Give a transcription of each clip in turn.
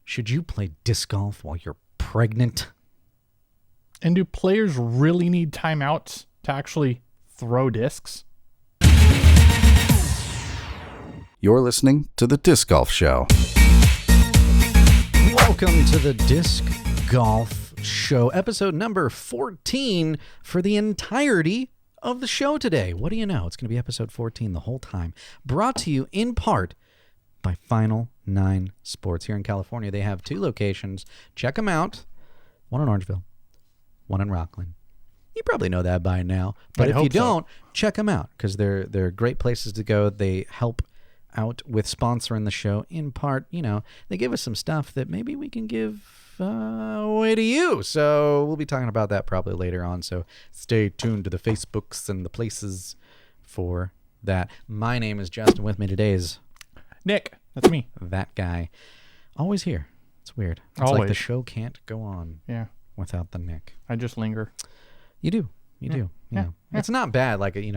Should you play disc golf while you're pregnant? And do players really need timeouts to actually throw discs? You're listening to The Disc Golf Show. Welcome to the Disc Golf Show, episode number 14 for the entirety of the show today. What do you know? It's going to be episode 14 the whole time. Brought to you in part by Final 9 Sports here in California. They have 2 locations. Check them out. One in Orangevale, one in Rocklin. You probably know that by now. But if you don't, check them out because they're great places to go. They help out with sponsoring the show in part. You know, they give us some stuff that maybe we can give away to you. So we'll be talking about that probably later on. So stay tuned to the Facebooks and the places for that. My name is Justin. With me today is Nick. That's me. That guy. Always here. It's weird. It's Always. like the show can't go on without the Nick. I just linger. You do. You do. Yeah. It's not bad, like a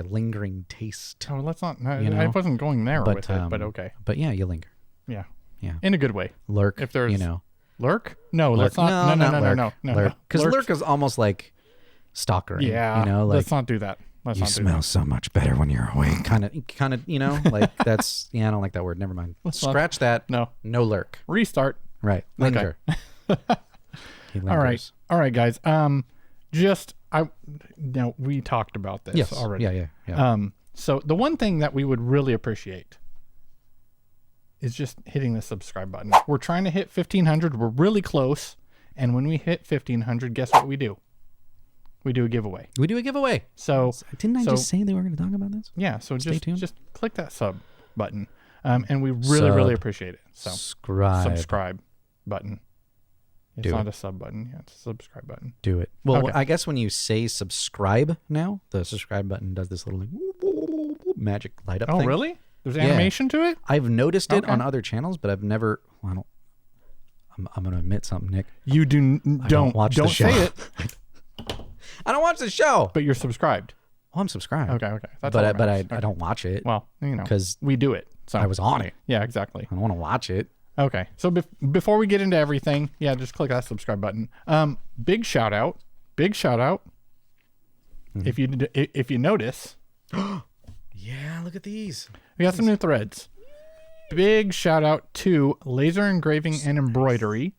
lingering taste. Oh, let's not. No, You know? I wasn't going there with it, but okay. But yeah, you linger. Yeah. Yeah. In a good way. Lurk. If there's you know. Lurk? No, Lurk. let's not. No. Lurk. Because lurk is almost like stalkering. Yeah. You know, like let's not do that. you smell so much better when you're awake. Kind of. You know, like that's. Yeah, I don't like that word. Never mind. Scratch that. No. No lurk. Restart. Right. Linger. Okay. All right, guys. Now we talked about this already. Yeah. So the one thing that we would really appreciate is just hitting the subscribe button. We're trying to hit 1,500. We're really close. And when we hit 1,500, guess what we do? We do a giveaway. So didn't I just say they were going to talk about this? Yeah. So Stay tuned. just click that sub button. And we really appreciate it. So subscribe button. It's not a sub button. Yeah, it's a subscribe button. Do it. Well, okay. I guess when you say subscribe now, the subscribe button does this little like magic light up thing. Oh, really? There's animation to it? I've noticed it on other channels, but I've never. Well, I'm going to admit something, Nick. You don't watch the show. Say it. I don't watch the show. But you're subscribed. Well, I'm subscribed. Okay. That's but I don't watch it. Well, you know, because we do it. So I was on it. Yeah, exactly. I don't want to watch it. Okay. So before we get into everything, just click that subscribe button. Big shout out. Mm-hmm. If you notice. Yeah, look at these. We got some new threads. Big shout out to Laser Engraving and Embroidery.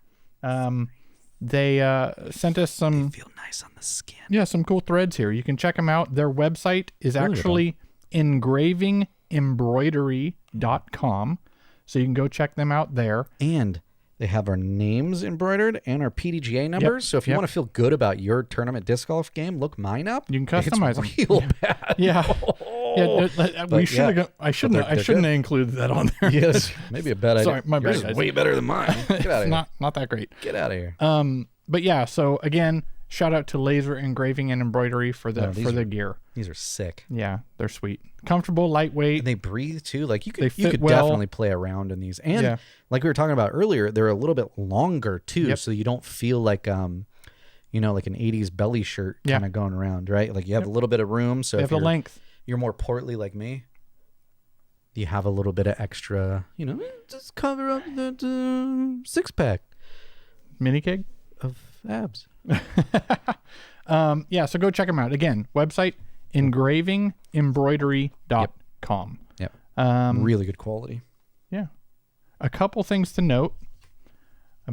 They sent us some. They feel nice on the skin. Yeah, some cool threads here. You can check them out. Their website is actually engravingembroidery.com. So you can go check them out there. And they have our names embroidered and our PDGA numbers. So if you want to feel good about your tournament disc golf game, look mine up. You can customize them. Real bad. Yeah. I shouldn't have included that on there. Yes. Maybe a bad idea. Sorry, my bad. Yours is way better than mine. Get out of here. Not that great. Get out of here. But yeah, so again, shout out to Laser Engraving and Embroidery for the gear. These are sick. Yeah, they're sweet. Comfortable, lightweight. And they breathe too. Like you could well. definitely play around in these. And like we were talking about earlier, they're a little bit longer too, so you don't feel like like an 80s belly shirt kind of going around, right? Like you have a little bit of room, so if the length. You're more portly like me. You have a little bit of extra, just cover up that 6-pack mini keg of abs. So go check them out. Again, website engravingembroidery.com. Yep. Really good quality. Yeah. A couple things to note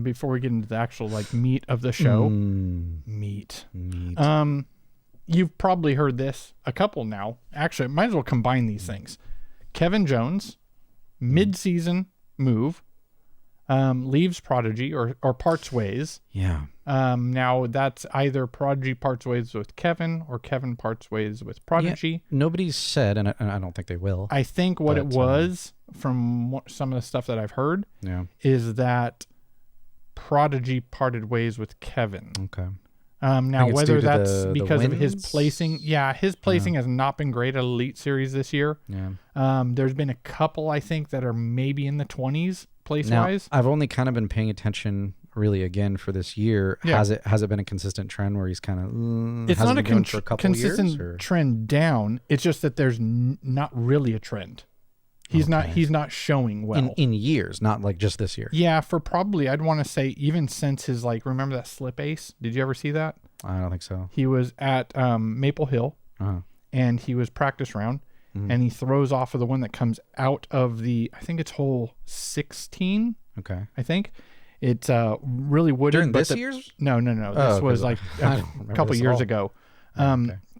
before we get into the actual meat of the show. Meat. You've probably heard this a couple now. Actually, might as well combine these things. Kevin Jones, mid-season move, leaves Prodigy or parts ways. Yeah. Now that's either Prodigy parts ways with Kevin or Kevin parts ways with Prodigy. Yeah, nobody's said, and I don't think they will. I think what it was from some of the stuff that I've heard is that Prodigy parted ways with Kevin. Okay. Now whether that's because of his placing, his placing has not been great at Elite Series this year. Yeah. There's been a couple I think that are maybe in the 20s place wise. I've only kind of been paying attention really again for this year. Yeah. Has it been a consistent trend where he's kind of it's not a for a couple consistent years, trend down. It's just that there's not really a trend. He's not showing well. In years, not like just this year. Yeah, for probably, I'd want to say even since his, like, remember that slip ace? Did you ever see that? I don't think so. He was at Maple Hill, and he was practice round, and he throws off of the one that comes out of the, I think it's hole 16. Okay. I think. It's really wooded. During this year's? No. This was like a couple years ago.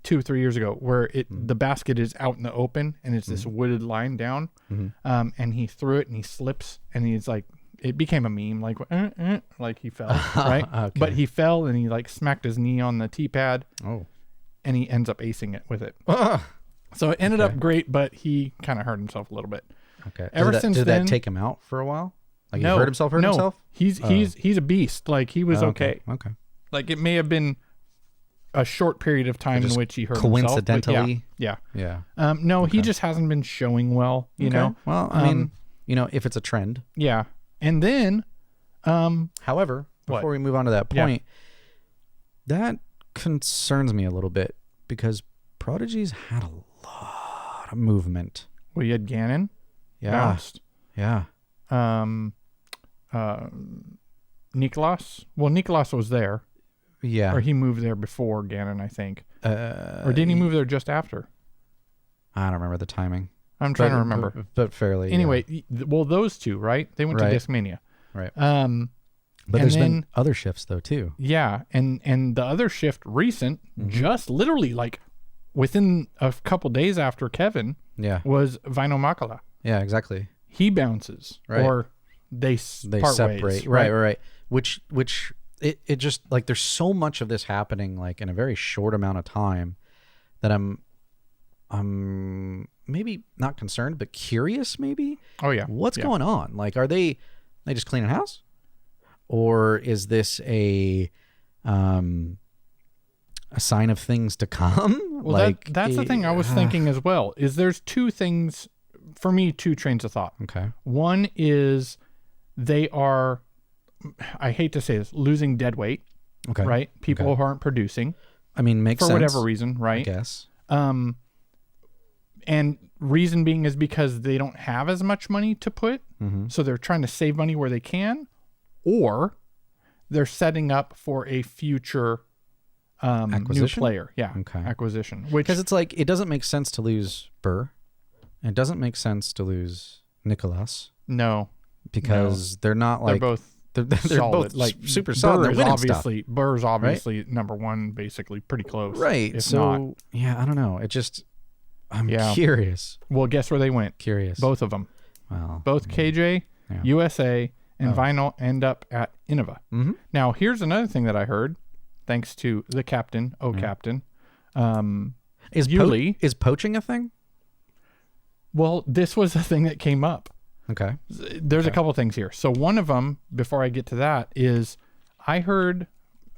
2 or 3 years ago, where the basket is out in the open and it's this wooded line down, and he threw it and he slips and he's like, it became a meme, like he fell, right? Okay. But he fell and he like smacked his knee on the tee pad, and he ends up acing it with it. So it ended up great, but he kind of hurt himself a little bit. Okay. Did that take him out for a while? Like he hurt himself? He's a beast. Like he was okay. Okay. Like it may have been a short period of time in which he hurt coincidentally himself. Yeah. Yeah. He just hasn't been showing well, you know. Well, I mean, if it's a trend. Yeah. And then however, before we move on to that point, that concerns me a little bit because Prodigy's had a lot of movement. Well, you had Gannon. Yeah. Bounced. Yeah. Nicholas. Well, Nicholas was there. Yeah. Or he moved there before Gannon, I think. Or didn't he move there just after? I don't remember the timing. I'm trying to remember. But fairly. Anyway, well, those two, right? They went to Discmania. Right. But there's been other shifts though too. Yeah, and the other shift recent, just literally like within a couple days after Kevin, was Vaino Makela. Yeah, exactly. He bounces, or they part separate. Ways, Right. Which it just like there's so much of this happening like in a very short amount of time that I'm maybe not concerned but curious maybe. Oh yeah. What's going on? Like are they just cleaning house? Or is this a sign of things to come? Well, like that's the thing I was thinking as well. Is there's two things for me, two trains of thought. Okay. One is they are, I hate to say this, losing dead weight. Okay. Right? People who aren't producing. I mean, makes sense. For whatever reason, right? I guess. And reason being is because they don't have as much money to put. So they're trying to save money where they can. Or they're setting up for a future new player. Yeah. Okay. Acquisition. Because it's like, it doesn't make sense to lose Burr. And it doesn't make sense to lose Nicholas. No. Because they're not like... They're both like super solid. They're winning obviously, stuff. Burr's obviously number one, basically pretty close. Right. So, yeah, I don't know. It just... I'm curious. Well, guess where they went? Curious. Both of them. Well, both KJ, USA, and Vaino end up at Innova. Now, here's another thing that I heard, thanks to the captain, captain. Is poaching a thing? Well, this was a thing that came up. Okay. There's a couple things here. So one of them, before I get to that, is I heard,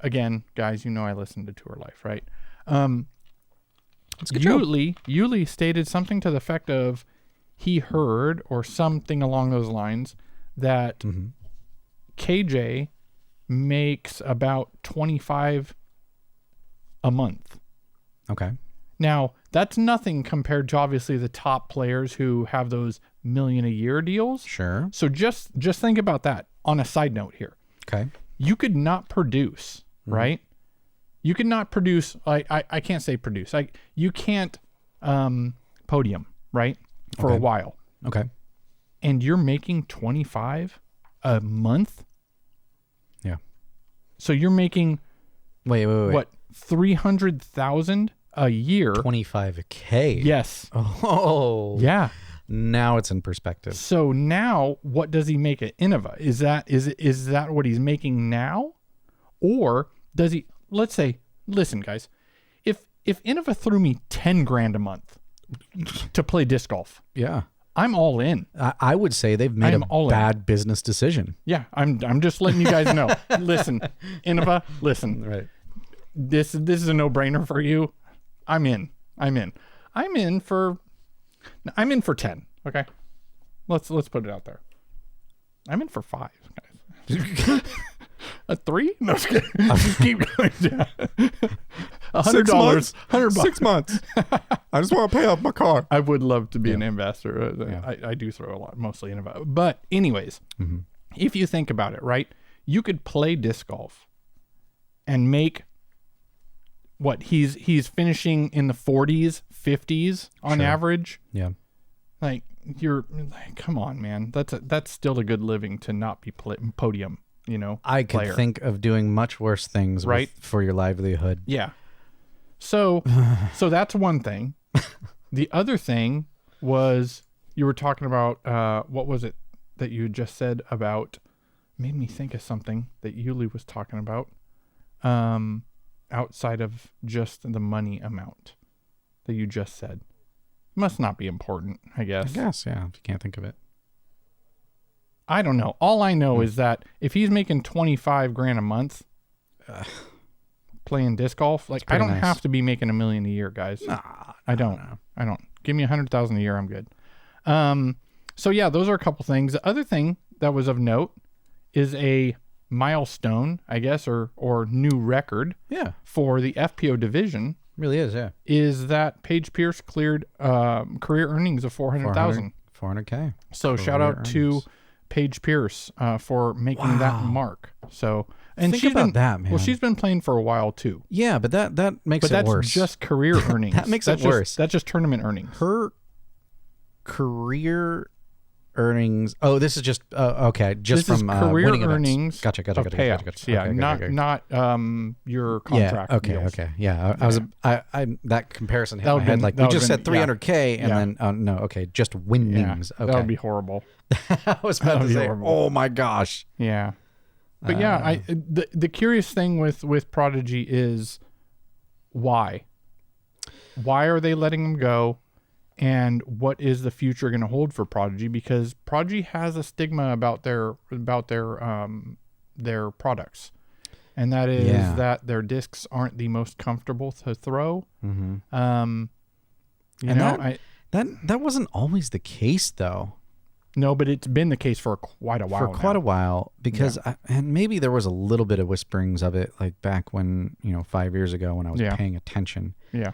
again, guys, you know I listen to Tour Life, right? Yuli stated something to the effect of he heard, or something along those lines, that KJ makes about 25 a month. Okay. Now, that's nothing compared to obviously the top players who have those million a year deals. Sure. So just think about that on a side note here. Okay. You could not produce, right? You could not produce, I can't say produce. You can't podium, right? For a while. Okay. And you're making 25 a month? Yeah. So you're making wait. What, 300,000 a year? 25K. Yes. Oh. Yeah. Now it's in perspective. So now what does he make at Innova? Is that what he's making now? Or does he, let's say, listen guys, if Innova threw me 10 grand a month to play disc golf. Yeah. I'm all in. I would say they've made a bad business decision. Yeah, I'm just letting you guys know. Listen, Innova, listen. Right. This is a no-brainer for you. I'm in for 10. Okay. Let's put it out there. I'm in for 5, guys. A 3? No, just kidding. I'll just keep going down. $100, $100. 6 months. I just want to pay off my car. I would love to be an ambassador. I do throw a lot, mostly in about. But anyways, if you think about it, right, you could play disc golf and make what he's finishing in the 40s, 50s on average. Yeah. Like come on, man. That's still a good living to not be podium. I could think of doing much worse things for your livelihood. Yeah. So that's one thing. The other thing was you were talking about, what was it that you just said about, made me think of something that Yuli was talking about, outside of just the money amount that you just said. Must not be important, I guess. Yeah, if you can't think of it. I don't know. All I know is that if he's making $25,000 a month playing disc golf, like I don't have to be making $1 million a year, guys. Nah, I don't. Give me $100,000 a year, I'm good. So yeah, those are a couple things. The other thing that was of note is a milestone, I guess, or new record. Yeah. For the FPO division. Really is, yeah. Is that Paige Pierce cleared career earnings of $400,000. $400K. So shout out to Paige Pierce for making that mark. So and think about that, man. Well, she's been playing for a while too. Yeah, but that makes it worse. That's just career earnings. That makes it worse. That's just tournament earnings. Her career earnings. Oh, this is just okay. Just this from is career winning events. Gotcha. Payouts. Yeah, okay. not your contract. Yeah. Okay. deals. Okay. Yeah. I that comparison hit my head. Like we just said 300K, and then no. Okay, just winnings. Yeah, okay. that would be horrible. I was about to say, horrible. oh my gosh. Yeah. But the curious thing with Prodigy is why? Why are they letting them go? And what is the future going to hold for Prodigy? Because Prodigy has a stigma about their products, and that is that their discs aren't the most comfortable to throw. Mm-hmm. That wasn't always the case, though. No, but it's been the case for quite a while. A while, because and maybe there was a little bit of whisperings of it, like back when 5 years ago when I was paying attention. Yeah.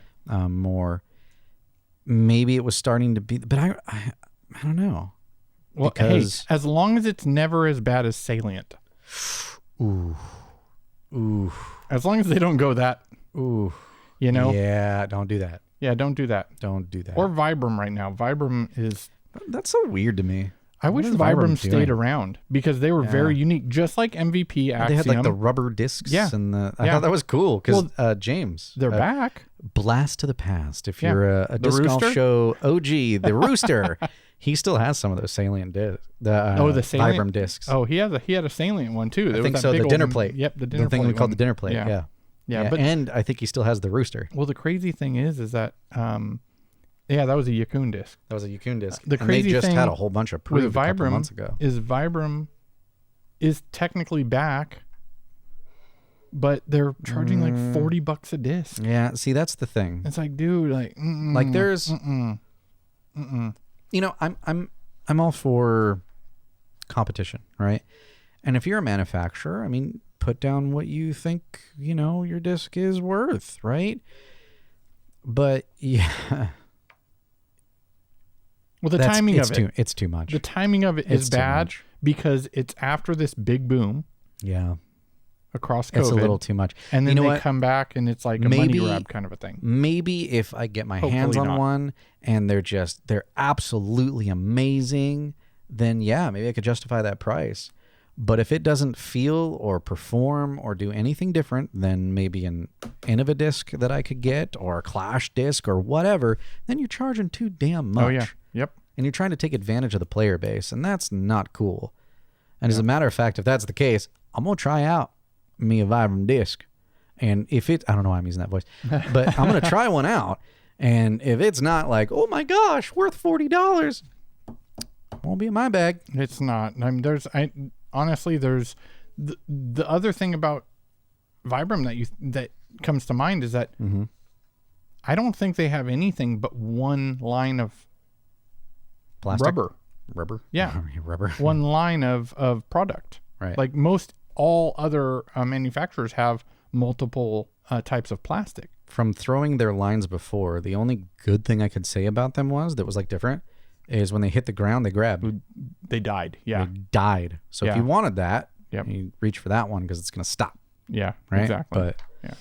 More. Maybe it was starting to be, but I don't know. Well, because as long as it's never as bad as Salient. Ooh. As long as they don't go that. Ooh. Yeah, don't do that. Yeah, don't do that. Don't do that. Or Vibram right now. Vibram is. That's so weird to me. I wish Vibram stayed around because they were very unique, just like MVP Axiom. They had like the rubber discs and I thought that was cool because James. They're back. Blast to the past. If you're a disc golf show OG, the Rooster, he still has some of those Salient discs. The Salient Vibram discs. Oh, he had a Salient one too. I think so. The dinner plate. Yep, the dinner plate. The thing we called the dinner plate. Yeah. But, and I think he still has the Rooster. Well, the crazy thing is that that was a Yukon disc. That was a Yukon disc. The crazy they just thing had a whole bunch of proof with Vibram a couple months ago. Is Vibram is technically back, but they're charging like $40 a disc. Yeah, see, that's the thing. It's like, dude, like there's, I'm all for competition, right? And if you're a manufacturer, I mean, put down what you think your disc is worth, right? But yeah. Well, the timing of it. It's too much. The timing of it is bad because it's after this big boom. Yeah. Across COVID. It's a little too much. And then they come back and it's like a money grab kind of a thing. Maybe if I get my hands on one and they're absolutely amazing, then maybe I could justify that price. But if it doesn't feel or perform or do anything different than maybe an Innova disc that I could get or a Clash disc or whatever, then you're charging too damn much. Oh, yeah. Yep. And you're trying to take advantage of the player base, and that's not cool. And as a matter of fact, if that's the case, I'm going to try out me a Vibram disc. And if it, I don't know why I'm using that voice, but I'm going to try one out. And if it's not like, oh my gosh, worth $40, won't be in my bag. It's not. I mean, honestly, there's the other thing about Vibram that comes to mind is that I don't think they have anything but one line of plastic rubber. Yeah, rubber. One line of product. Right. Like all other manufacturers have multiple types of plastic. from throwing their lines before, the only good thing I could say about them that was like different is when they hit the ground, they grabbed. They died. Yeah. They died. So if you wanted that, Yep. you reach for that one because it's going to stop. Yeah, right? exactly. But yeah.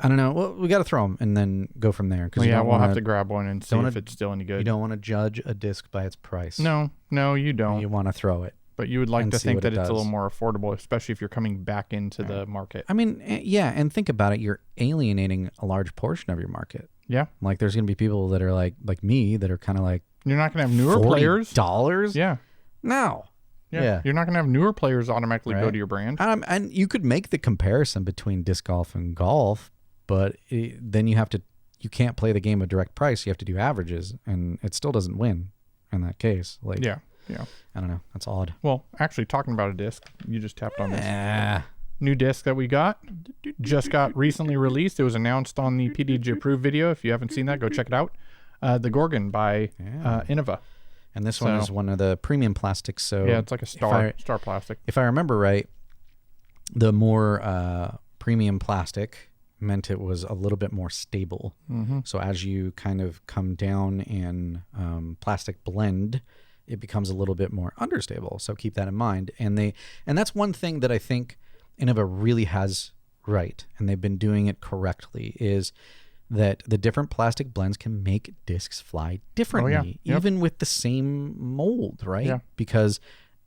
I don't know. Well, we got to throw them and then go from there. Well, yeah, we'll have to grab one and see if it's still any good. You don't want to judge a disc by its price. No, you don't. You want to throw it. But you would like to think that it's does. a little more affordable, especially if you're coming back into the market. I mean, yeah, and think about it. You're alienating a large portion of your market. Yeah. Like there's going to be people that are like me that are kind of like, you're not going to have newer players. $40? Yeah. No. Yeah. You're not going to have newer players automatically go to your brand. And you could make the comparison between disc golf and golf, but then you can't play the game of direct price. You have to do averages, and it still doesn't win in that case. Like, yeah. I don't know. That's odd. Well, actually, talking about a disc, you just tapped on this. New disc that we just got recently released. It was announced on the PDG approved video. If you haven't seen that, go check it out. The Gorgon by Innova. And this one is one of the premium plastics. So yeah, it's like a star plastic. If I remember right, the more premium plastic meant it was a little bit more stable. Mm-hmm. So as you kind of come down in plastic blend, it becomes a little bit more understable. So keep that in mind. And that's one thing that I think Innova really has right, and they've been doing it correctly, is that the different plastic blends can make discs fly differently, even with the same mold, right? Yeah. Because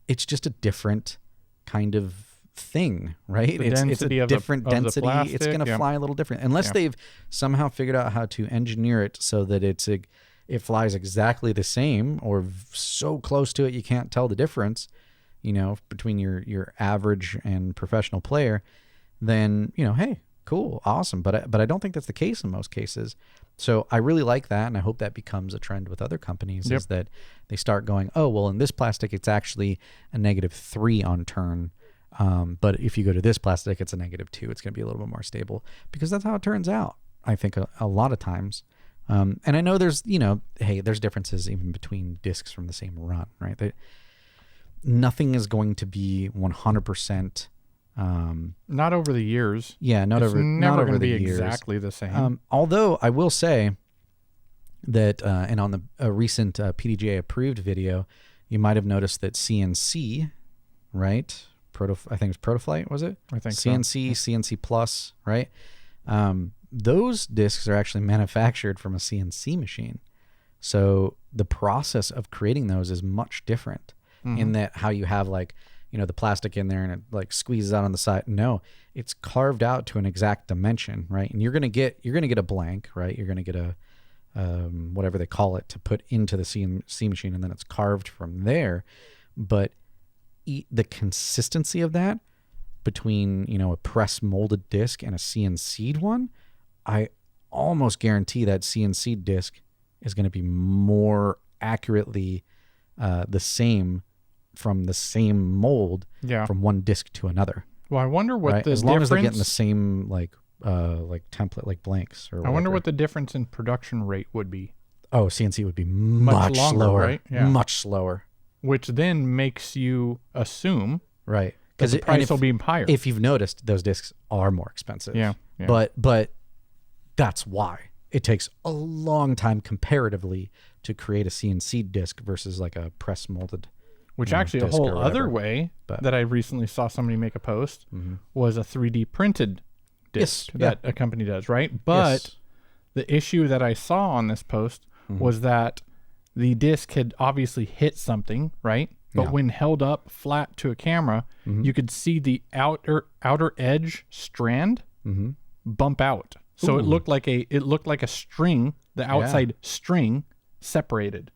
it's just a different kind of thing, right? It's a different density. It's going to fly a little different. Unless they've somehow figured out how to engineer it so that it flies exactly the same or so close to it you can't tell the difference, between your average and professional player, then, hey, cool, awesome. But I don't think that's the case in most cases. So I really like that, and I hope that becomes a trend with other companies, is that they start going, oh, well, in this plastic, it's actually a -3 on turn. But if you go to this plastic, it's a -2. It's going to be a little bit more stable, because that's how it turns out, I think, a lot of times. And I know there's, there's differences even between discs from the same run, right? Nothing is going to be 100%. Not over the years. Yeah, not over the years. Exactly the same. Although I will say that, and on a recent PDGA approved video, you might have noticed that CNC, right? I think it's Protoflight, was it? I think CNC, so. CNC Plus, right? Those discs are actually manufactured from a CNC machine. So the process of creating those is much different in that how you have the plastic in there and it like squeezes out on the side. No, it's carved out to an exact dimension, right? And you're going to get a blank, right? You're going to get a, whatever they call it, to put into the CNC machine, and then it's carved from there. But the consistency of that between, a press molded disc and a CNC'd one, I almost guarantee that CNC disc is going to be more accurately the same from the same mold from one disc to another. Well, I wonder what the as long as they're getting the same like template, like blanks or whatever. I wonder what the difference in production rate would be. Oh, CNC would be much longer, slower, right? Yeah. Much slower. Which then makes you assume because the price will be higher. If you've noticed, those discs are more expensive. Yeah. But that's why it takes a long time comparatively to create a CNC disc versus like a press molded. Which actually a whole other way that I recently saw somebody make a post was a 3D printed disc that a company does, right? But the issue that I saw on this post was that the disc had obviously hit something, right? But when held up flat to a camera, you could see the outer edge strand bump out. So it looked like a string, the outside string separated.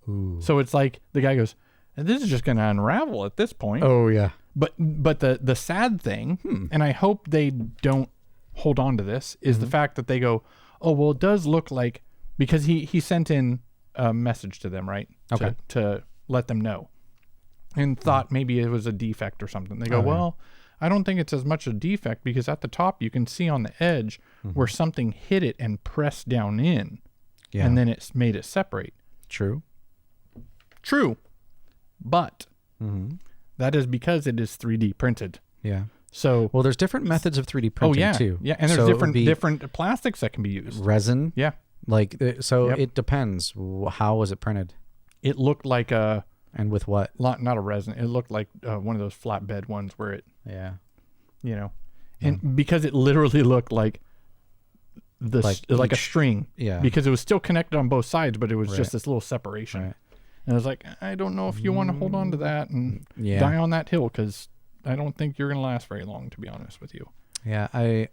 Ooh. So it's like the guy goes, and this is just going to unravel at this point. Oh yeah. But the sad thing, and I hope they don't hold on to this, is the fact that they go, oh well, it does look like, because he sent in a message to them, right? Okay. To let them know, and thought maybe it was a defect or something. They go, I don't think it's as much a defect, because at the top you can see on the edge where something hit it and pressed down in, and then it's made it separate. True. But that is because it is 3D printed. Yeah. So Well, there's different methods of 3D printing too. Yeah, and there's So it would be different plastics that can be used. resin. Yeah. Like so, Yep. it depends. How was it printed It looked like and with what? not a resin. It looked like one of those flatbed ones where it, Yeah. and because it literally looked like like a string. Yeah. Because it was still connected on both sides, but it was Right. just this little separation. Right. And I was like, I don't know if you want to hold on to that and Yeah. die on that hill, because I don't think you're going to last very long, to be honest with you. Yeah,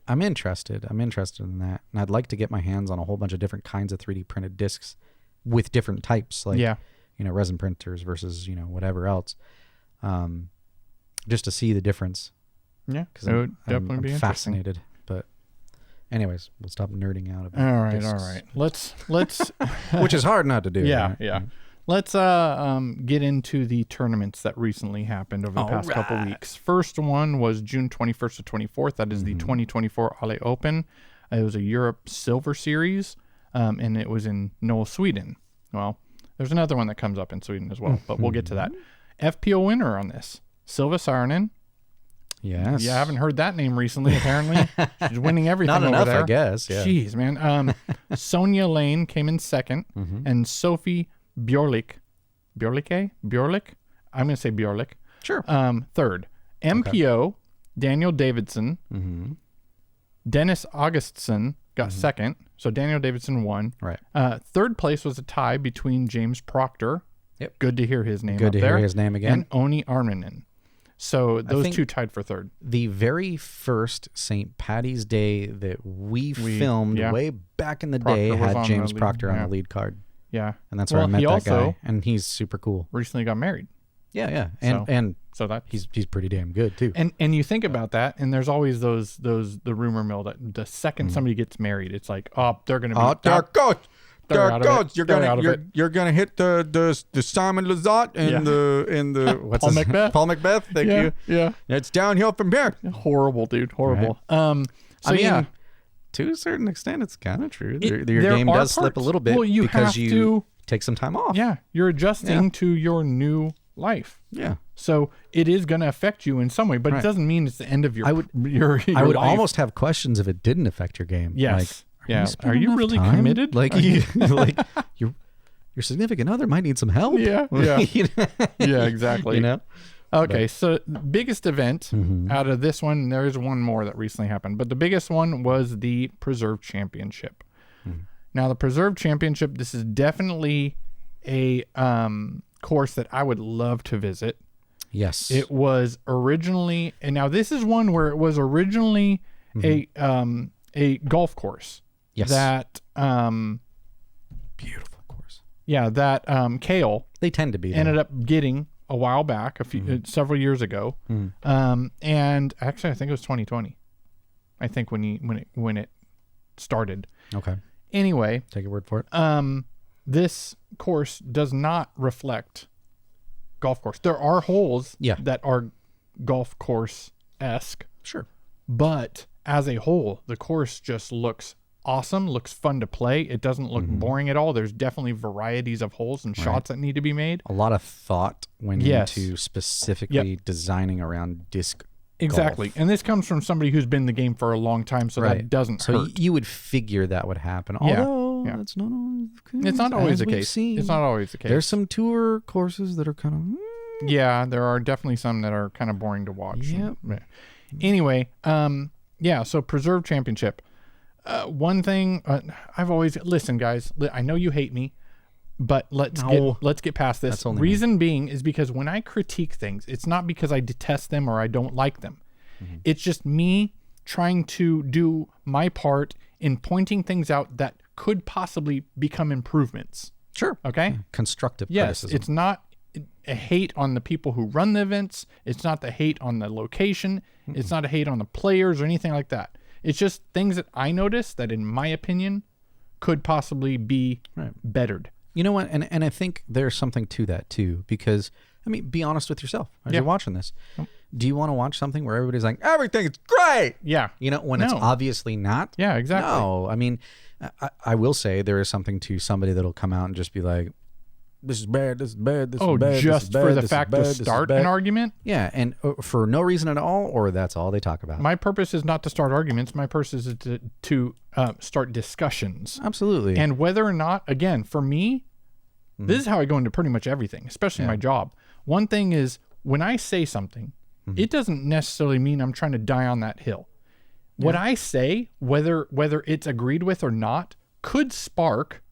I'm interested. I'm interested in that, and I'd like to get my hands on a whole bunch of different kinds of 3D printed discs with different types, like resin printers versus whatever else, just to see the difference. Yeah, because it would definitely be interesting. fascinated. But anyways, we'll stop nerding out about All right, discs. Let's Which is hard not to do. yeah, right? yeah. Let's get into the tournaments that recently happened over the past couple weeks. First one was June 21st to 24th. That is the 2024 Ale Open. It was a Europe Silver Series, and it was in Noel, Sweden. Well, there's another one that comes up in Sweden as well, but we'll get to that. FPO winner on this, Silva Saarinen. Yes. You haven't heard that name recently, apparently. She's winning everything Not over enough, there. I guess. Yeah. Jeez, man. Sonia Lane came in second, and Sophie Bjorlik. Bjorlik? I'm going to say Bjorlik. Sure. Third. MPO, Daniel Davidsson. Dennis Augustson got second. So Daniel Davidsson won. Right. Third place was a tie between James Proctor. Yep. Good to hear his name Good up to there. hear his name again. And Oni Arminen. So those think two tied for third. The very first St. Patty's Day that we filmed way back in the day Proctor was had on James the lead, Proctor on yeah. the lead card. Yeah. And that's where I met he that also guy. And he's super cool. recently got married. Yeah. So- And So that he's pretty damn good too. and you think about that, and there's always the rumor mill that the second somebody gets married, it's like, oh, they're gonna be there it goes. They're There out it of goes. it. You're They're out of gonna you're gonna hit the Simon Lizotte and the what's Paul his- McBeth. Paul McBeth. Thank yeah, you. yeah, It's downhill from here. horrible, dude, horrible. I So mean, yeah, to a certain extent, it's kind of true. It- Your there game are does slip a parts. little bit Well, you because have you to- take some time off. yeah, you're adjusting to your new life. Yeah. So it is going to affect you in some way, but it Right. doesn't mean it's the end of your. I would- your I would life. almost have questions if it didn't affect your game. Yes. Like, Are you really committed? Like, like your significant other might need some help. Yeah, yeah. You know? Yeah, exactly. You know? Okay, so the biggest event out of this one, there is one more that recently happened, but the biggest one was the Preserve Championship. Now, the Preserve Championship, this is definitely a course that I would love to visit. Yes. It was originally, and now this is one where it was originally a golf course. Yes. That beautiful course. yeah, that Kale They tend to be. ended up getting a while back, several years ago, and actually I think it was 2020. I think when it started. Okay. Anyway, Take your word for it. this course does not reflect golf course. There are holes that are golf course-esque, Sure. but as a whole, the course just looks awesome, looks fun to play. It doesn't look boring at all. There's definitely varieties of holes and shots that need to be made. A lot of thought went Yes. into specifically designing around disc. Exactly. Golf. And this comes from somebody who's been in the game for a long time, so that doesn't So hurt. you would figure that would happen. Yeah. Although Yeah. that's not always the case. It's not always as the we've case. seen. It's not always the case. There's some tour courses that are kind of Yeah, there are definitely some that are kind of boring to watch. Yep. Anyway, so Preserve Championship. One thing I've always listen, guys. I know you hate me, but let's get past this. That's only Reason being is because when I critique things, it's not because I detest them or I don't like them. It's just me trying to do my part in pointing things out that could possibly become improvements. Sure. Okay. Constructive Yes, criticism. it's not a hate on the people who run the events. It's not the hate on the location. It's not a hate on the players or anything like that. It's just things that I noticed that, in my opinion, could possibly be bettered. You know what? And I think there's something to that too, because I mean, be honest with yourself as you're watching this. Do you want to watch something where everybody's like, everything's great? Yeah. You know, when it's obviously not? Yeah, exactly. No, I mean, I will say there is something to somebody that'll come out and just be like, this is bad, this is bad, this Oh, is bad. this just is bad, for the this is fact bad, to this is start bad. an argument? Yeah, and for no reason at all, or that's all they talk about. My purpose is not to start arguments. My purpose is to start discussions. Absolutely. And whether or not, again, for me, this is how I go into pretty much everything, especially my job. One thing is when I say something, it doesn't necessarily mean I'm trying to die on that hill. What I say, whether it's agreed with or not, could spark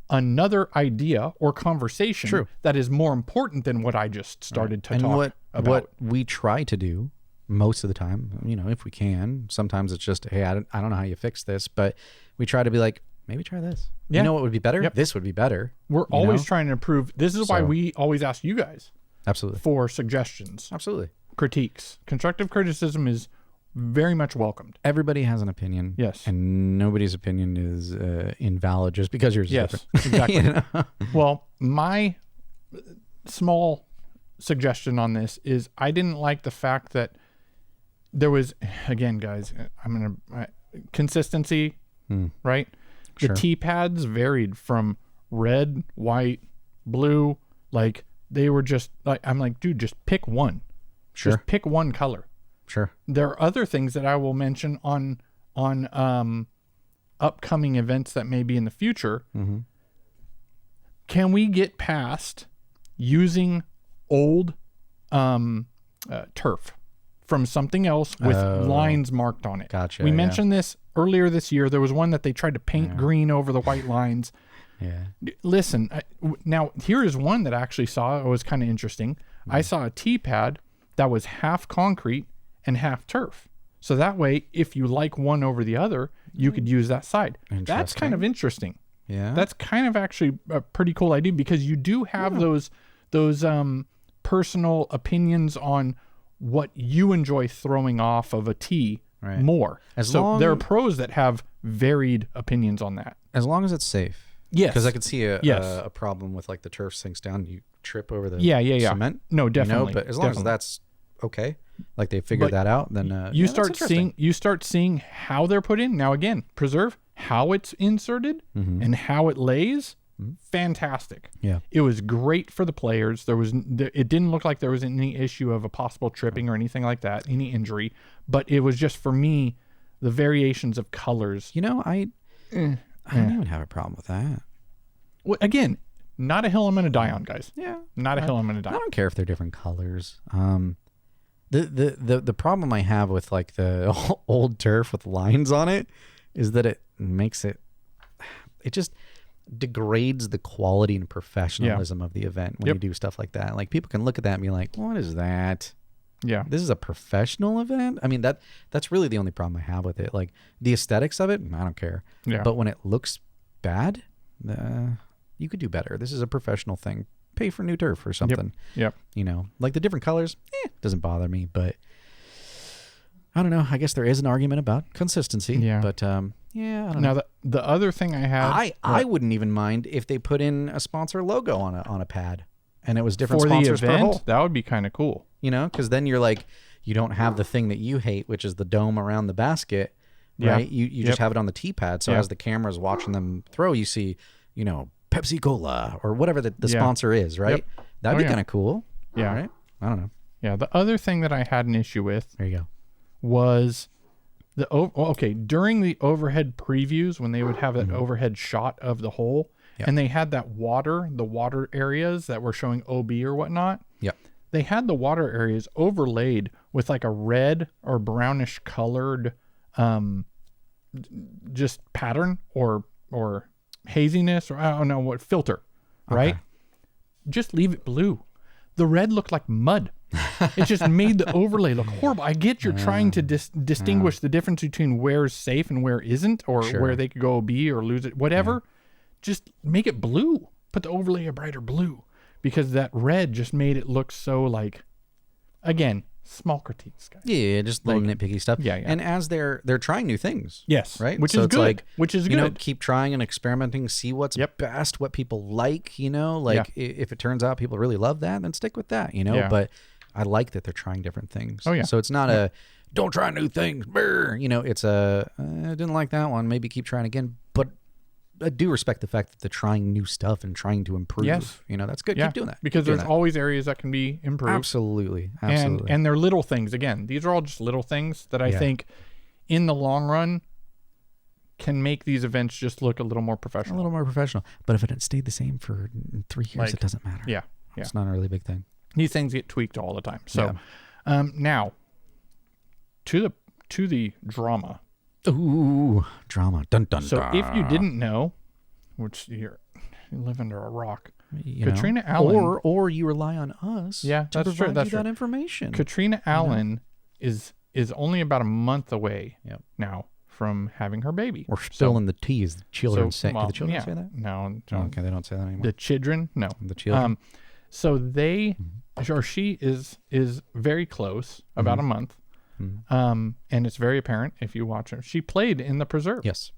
another idea or conversation that is more important than what I just started to talk about. What we try to do most of the time, you know, if we can, sometimes it's just, hey, I don't know how you fix this, but we try to be like, maybe try this. Yeah. You know what would be better? Yep. This would be better. We're always trying to improve. This is why we always ask you guys Absolutely. for suggestions, Absolutely. critiques. Constructive criticism is very much welcomed. Everybody has an opinion. Yes. And nobody's opinion is invalid just because yours is Yes, different. exactly. You know? Well, my small suggestion on this is I didn't like the fact that there was, again, guys, consistency, right? Sure. The T-pads varied from red, white, blue. Like they were just like, I'm like, dude, just pick one. Sure. Just pick one color. Sure. There are other things that I will mention on upcoming events that may be in the future. Can we get past using old turf from something else with lines marked on it? Gotcha, We yeah. mentioned this earlier this year. There was one that they tried to paint green over the white lines. Yeah. Listen, now here is one that I actually saw. It was kind of interesting. I saw a T-pad that was half concrete and half turf. So that way, if you like one over the other, you could use that side. That's kind of interesting. Yeah. That's kind of actually a pretty cool idea because you do have those personal opinions on what you enjoy throwing off of a tee more. So there are pros that have varied opinions on that. As long as it's safe. Yes. Because I could see a problem with like the turf sinks down, you trip over the cement. No, definitely. You know, but as long as that's okay, like they figured that out, then you start seeing how they're put in. Now again, preserve how it's inserted and how it lays. Fantastic. Yeah. It was great for the players. It didn't look like there was any issue of a possible tripping or anything like that, any injury, but it was just for me the variations of colors. You know, I don't even have a problem with that. Well, again, not a hill I'm going to die on, guys. Yeah. Not a hill I'm going to die I on. don't care if they're different colors. The problem I have with like the old turf with lines on it is that it makes it just degrades the quality and professionalism of the event when you do stuff like that. Like people can look at that and be like, what is that? Yeah. This is a professional event? I mean, that's really the only problem I have with it. Like the aesthetics of it, I don't care. Yeah. But when it looks bad, you could do better. This is a professional thing. Pay for new turf or something. Yep. You know, like the different colors, doesn't bother me, but I don't know. I guess there is an argument about consistency. Yeah. But I don't know. Now the other thing I had I wouldn't even mind if they put in a sponsor logo on a pad and it was different for the sponsors per hole. event, that would be kind of cool. You know, because then you're like, you don't have the thing that you hate, which is the dome around the basket, right? You just have it on the tee pad. So as the camera's watching them throw, you see, you know, Pepsi Cola or whatever the sponsor is, right? That'd be kind of cool. Yeah. Right? I don't know. Yeah. The other thing that I had an issue with There you go. was during the overhead previews when they would have that overhead shot of the hole and they had the water areas that were showing OB or whatnot. Yep. They had the water areas overlaid with like a red or brownish colored just pattern or haziness or I don't know what filter, right? Just leave it blue. The red looked like mud. It just made the overlay look horrible. I get you're trying to distinguish the difference between where's safe and where isn't, or where they could go OB or lose it, whatever. Just make it blue. Put the overlay a brighter blue, because that red just made it look so like, again, small critiques, guys. Yeah, just little nitpicky stuff. Yeah. And as they're trying new things. Yes. Right? Which So is it's good. like, Which is you good. know, keep trying and experimenting, see what's best, what people like, you know, like if it turns out people really love that, then stick with that, you know, Yeah. but I like that they're trying different things. Oh, yeah. So it's not a, don't try new things, brr. You know, it's a, I didn't like that one, maybe keep trying again, but do respect the fact that they're trying new stuff and trying to improve. Yes. That's good. Yeah, Keep doing that. because there's always areas that can be improved. Absolutely. And they're little things. Again, these are all just little things that I think in the long run can make these events just look a little more professional. But if it had stayed the same for 3 years, it doesn't matter. Yeah. It's not a really big thing. These things get tweaked all the time. So now to the drama. Ooh, drama. Dun, dun, So dun. if you didn't know, which you live under a rock, You Catrina know, Allen, or you rely on us Yeah, to that's true, provide that's you that true. information. Catrina Allen is only about a month away now from having her baby. We're spilling the tea, as the children say. Do the children say that? No. Okay, they don't say that anymore. The children? No. The children. So they, or she is very close, about a month. And it's very apparent if you watch her. She played in the preserve. Yes.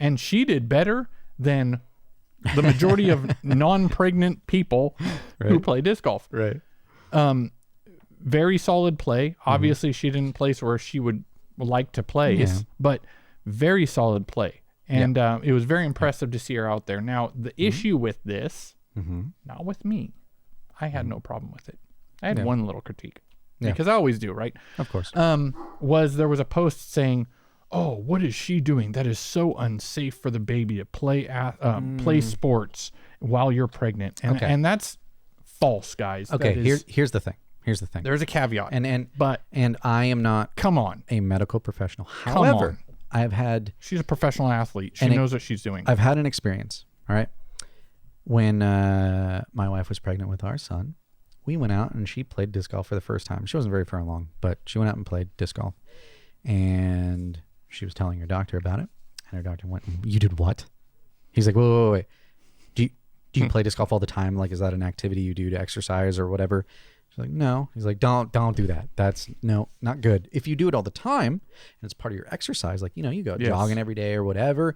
And she did better than the majority of non-pregnant people who play disc golf. Right. Very solid play. Obviously, she didn't place where she would like to place, but very solid play. And it was very impressive to see her out there. Now, the issue with this, not with me, I had no problem with it. I had one little critique. Because I always do, right? Of course. There was a post saying, "Oh, what is she doing? That is so unsafe for the baby to play sports while you're pregnant." And that's false, guys. Okay, here's the thing. There's a caveat. And I am not Come on. a medical professional. However, I've had She's a professional athlete. She knows what she's doing. I've had an experience, all right? When my wife was pregnant with our son, we went out and she played disc golf for the first time. She wasn't very far along, but she went out and played disc golf. And she was telling her doctor about it. And her doctor went, "You did what?" He's like, wait. Do you play disc golf all the time? Like, is that an activity you do to exercise or whatever? She's like, "No." He's like, don't do that. That's not good. If you do it all the time and it's part of your exercise, like, you go jogging every day or whatever,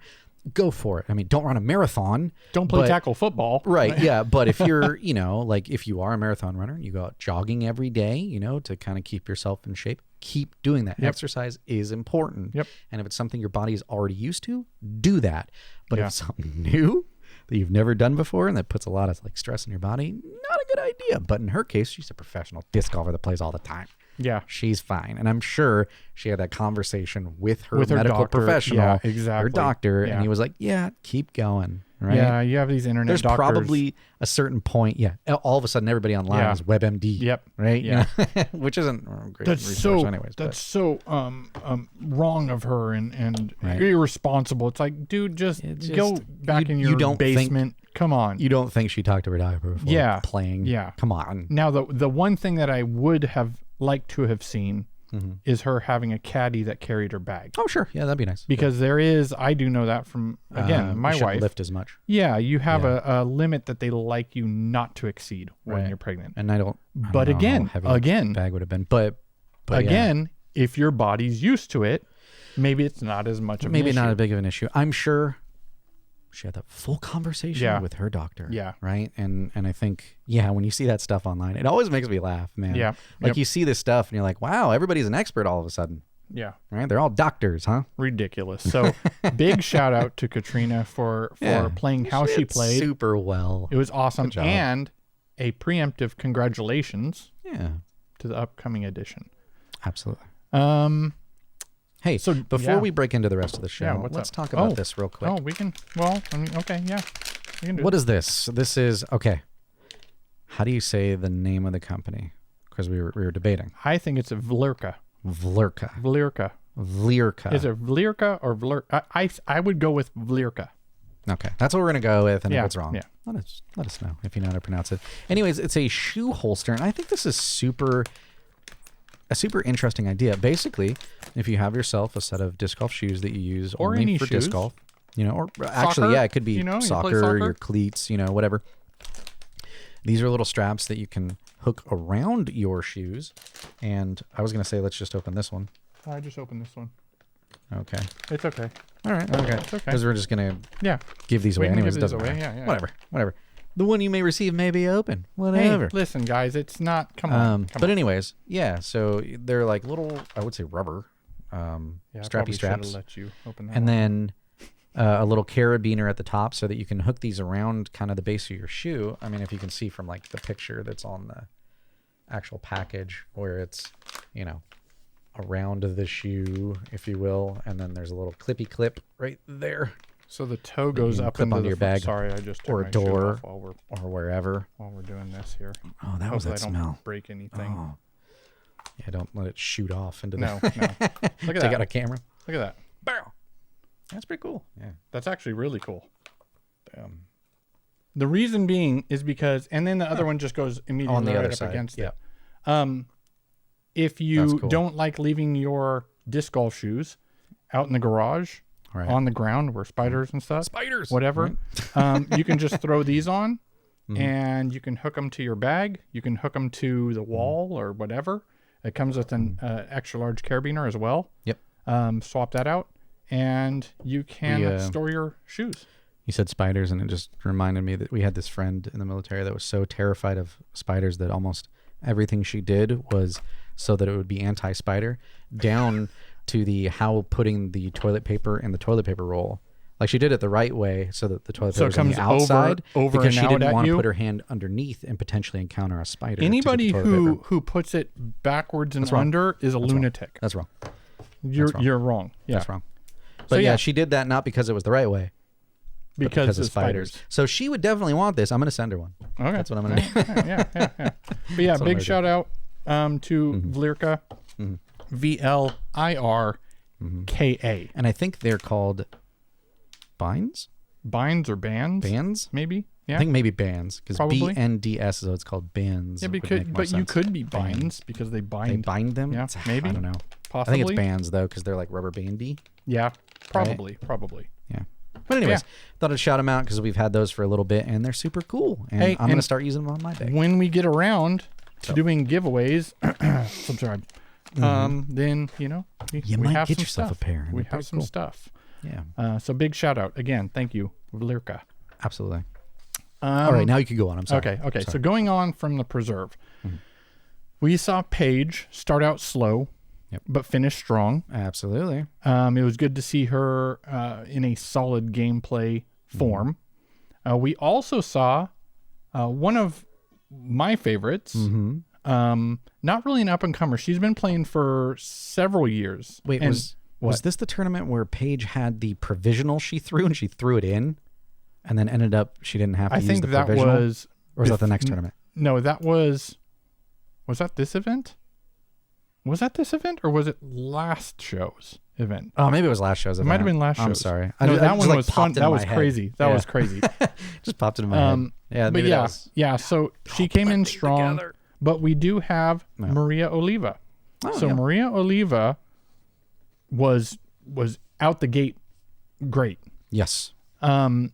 go for it. I mean, don't run a marathon. Don't play tackle football. Right. Yeah. But if you're, like if you are a marathon runner, you go out jogging every day, to kind of keep yourself in shape, keep doing that. Exercise is important. Yep. And if it's something your body is already used to, do that. But if it's something new that you've never done before and that puts a lot of stress on your body, not a good idea. But in her case, she's a professional disc golfer that plays all the time. Yeah. She's fine. And I'm sure she had that conversation with her medical doctor. professional, Yeah, exactly. her doctor, and he was like, "Yeah, keep going." Right? Yeah, you have these internet There's doctors. probably a certain point. Yeah. All of a sudden, everybody online is WebMD. Yep. Right? Yeah. Which isn't a great That's resource so anyways. that's so wrong of her and Right. irresponsible. It's like, dude, just go back in your you don't basement. Come on. You don't think she talked to her doctor before playing? Yeah. Come on. Now, the one thing that I would have liked to have seen is her having a caddy that carried her bag. Oh, sure. Yeah, that'd be nice. Because I do know that from, again, my you shouldn't wife. lift as much. Yeah, you have a limit that they like you not to exceed when you're pregnant. And I don't But know again, how heavy the bag would have been. But again, if your body's used to it, maybe it's not as much of an issue. Maybe not as big of an issue. I'm sure she had that full conversation with her doctor. Yeah. Right. And I think, when you see that stuff online, it always makes me laugh, man. Yeah. Like you see this stuff and you're like, wow, everybody's an expert all of a sudden. Yeah. Right. They're all doctors, huh? Ridiculous. So big shout out to Katrina for playing how she played. Super well. It was awesome. Good job. And a preemptive congratulations to the upcoming edition. Absolutely. Hey, so before we break into the rest of the show, let's talk about this real quick. Oh, we can. Well, I mean, okay, yeah. We can do What is this? This is how do you say the name of the company? Because we were debating. I think it's a Vlirka. Vlirka. Is it Vlirka or Vlirka? I would go with Vlirka. Okay, that's what we're gonna go with, and if it's wrong, yeah. let us know if you know how to pronounce it. Anyways, it's a shoe holster, and I think this is a super interesting idea. Basically, if you have yourself a set of disc golf shoes that you use or only any for shoes. disc golf, or soccer, actually, it could be you play soccer, your cleats, whatever. These are little straps that you can hook around your shoes. And I was gonna say, let's just open this one. I just opened this one. Okay. It's okay. All right. Okay. It's okay. Because we're just gonna give these We away. can Anyways, give it these doesn't away. matter. Yeah. Whatever. The one you may receive may be open. Whatever. Hey, listen, guys, it's not. Come on. Anyways, so they're like little, I would say rubber, strappy straps. Let you open that and one. then a little carabiner at the top so that you can hook these around kind of the base of your shoe. I mean, if you can see from like the picture that's on the actual package where it's, around the shoe, if you will. And then there's a little clippy clip right there. So the toe goes up clip into onto the your bag. Sorry, I just or a turned my shoe door off or wherever. while we're doing this here. Oh, that was Hopefully that I don't smell. break anything. Oh. Yeah, don't let it shoot off into the... No. Look at Take that. out a camera. Look at that. Barrel. That's pretty cool. Yeah. That's actually really cool. Damn. The reason being is because, and then the other one just goes immediately On the right other up side. against Yeah. it. If That's you cool. don't like leaving your disc golf shoes out in the garage, Right. on the ground where spiders and stuff, Spiders. whatever, you can just throw these on, and you can hook them to your bag. You can hook them to the wall or whatever. It comes with an extra large carabiner as well. Yep. Swap that out, and you can store your shoes. You said spiders, and it just reminded me that we had this friend in the military that was so terrified of spiders that almost everything she did was so that it would be anti-spider, down to the how putting the toilet paper in the toilet paper roll. Like, she did it the right way so that the toilet So paper it was on the comes outside over because and she out didn't at want to you? put her hand underneath and potentially encounter a spider. to get the Anybody toilet paper. who puts it backwards and wrong. under is a lunatic. That's wrong. You're wrong. you're wrong. Yeah. That's wrong. But yeah. yeah, she did that not because it was the right way, but Because of spiders. So she would definitely want this. I'm going to send her one. Okay. That's what I'm going to do. yeah. But yeah, what I'm big gonna shout out to Vlirka, Vlirka. And I think they're called binds? Binds or bands? Bands? Maybe. Yeah. I think maybe bands, because Probably. BNDS is what it's called, bands. Yeah, would because make more but you sense. could be binds because they bind. They bind them? Yeah, maybe. I don't know. Possibly. I think it's bands, though, because they're like rubber bandy. Yeah, probably. Yeah. But anyways, thought I'd shout them out because we've had those for a little bit, and they're super cool. And Hey, I'm going to and start using them on my bag. When we get around to doing giveaways, subscribe. Then You we might have get some yourself stuff. a pair, and We they're have pretty some cool. stuff. Yeah, So big shout out again. Thank you, Vlirka. absolutely. All right, now you can go on. I'm sorry. Okay. So going on from the preserve, we saw Paige start out slow, but finish strong. Absolutely. It was good to see her in a solid gameplay form. We also saw one of my favorites. Not really an up and comer. She's been playing for several years. Wait, And was this the tournament where Paige had the provisional she threw and she threw it in, and then ended up she didn't have to I use think the that provisional? was, or was that the next tournament? No, that was that this event? Was that this event or was it last show's event? Oh, maybe it was last show's event. It might have been last show's. I'm sorry. No, that one just, was popped fun. into That my was head. crazy. That Yeah. was crazy. Just popped into my head. Yeah, But maybe yeah, that was... yeah. So she came in strong, together. but we do have Maria Oliva. Oh, So yeah. Maria Oliva was out the gate great. Yes. The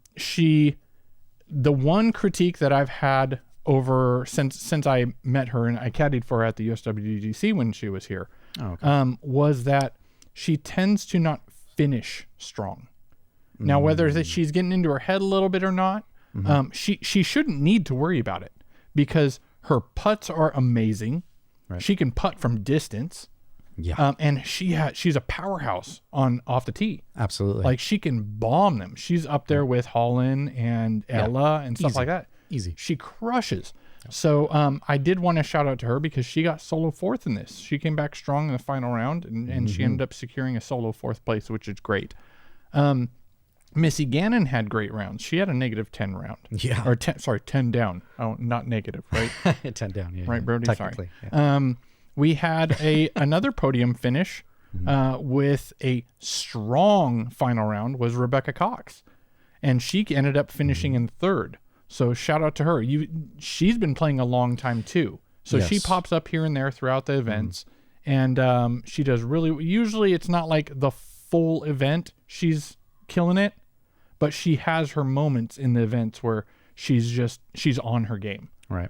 one critique that I've had over since I met her and I caddied for her at the USWGC when she was here, was that she tends to not finish strong. Now, whether that she's getting into her head a little bit or not, she shouldn't need to worry about it because her putts are amazing. Right. She can putt from distance. Yeah. And she's a powerhouse off the tee. Absolutely. Like she can bomb them. She's up there with Holland and Ella and stuff Easy. like that. Easy. She crushes. So I did want to shout out to her because she got solo fourth in this. She came back strong in the final round and she ended up securing a solo fourth place, which is great. Missy Gannon had great rounds. She had a negative 10 round. Yeah. Or 10 down. Oh, not negative, right? 10 down. Yeah. Right, Brody? Technically. Sorry. Yeah. We had another podium finish with a strong final round was Rebecca Cox. And she ended up finishing in third. So shout out to her. She's been playing a long time too. So she Yes. pops up here and there throughout the events. And she does really, usually it's not like the full event. She's killing it. But she has her moments in the events where she's on her game. Right.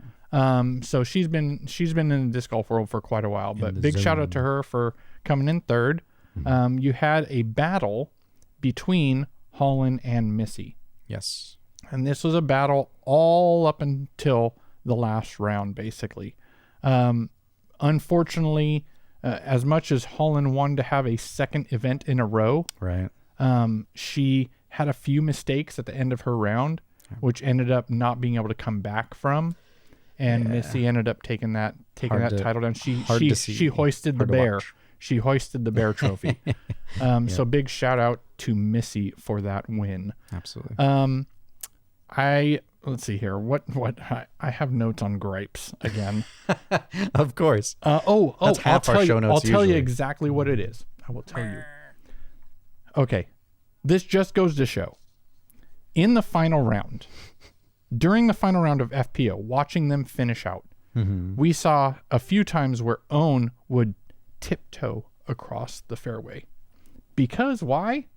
So she's been in the disc golf world for quite a while, but the big shout out to her for coming in third. You had a battle between Holland and Missy, Yes. and this was a battle all up until the last round, basically. Unfortunately, as much as Holland wanted to have a second event in a row, Right. she had a few mistakes at the end of her round, which ended up not being able to come back from. And Missy ended up taking that title down. She hoisted the bear. watch. She hoisted the bear trophy. So big shout out to Missy for that win. Absolutely. Let's see here. What I have notes on gripes again. Of course. That's half our show notes I'll tell you usually. exactly what it is. I will tell you. Okay. This just goes to show. In the final round, during the final round of FPO, watching them finish out, we saw a few times where Own would tiptoe across the fairway. Because why?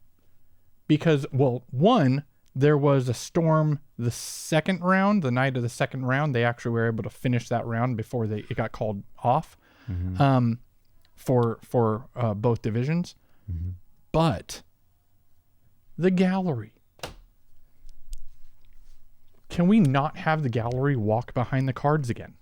Because, well, one, there was a storm the second round, the night of the second round. They actually were able to finish that round before it got called off for both divisions. But the gallery. Can we not have the gallery walk behind the cards again?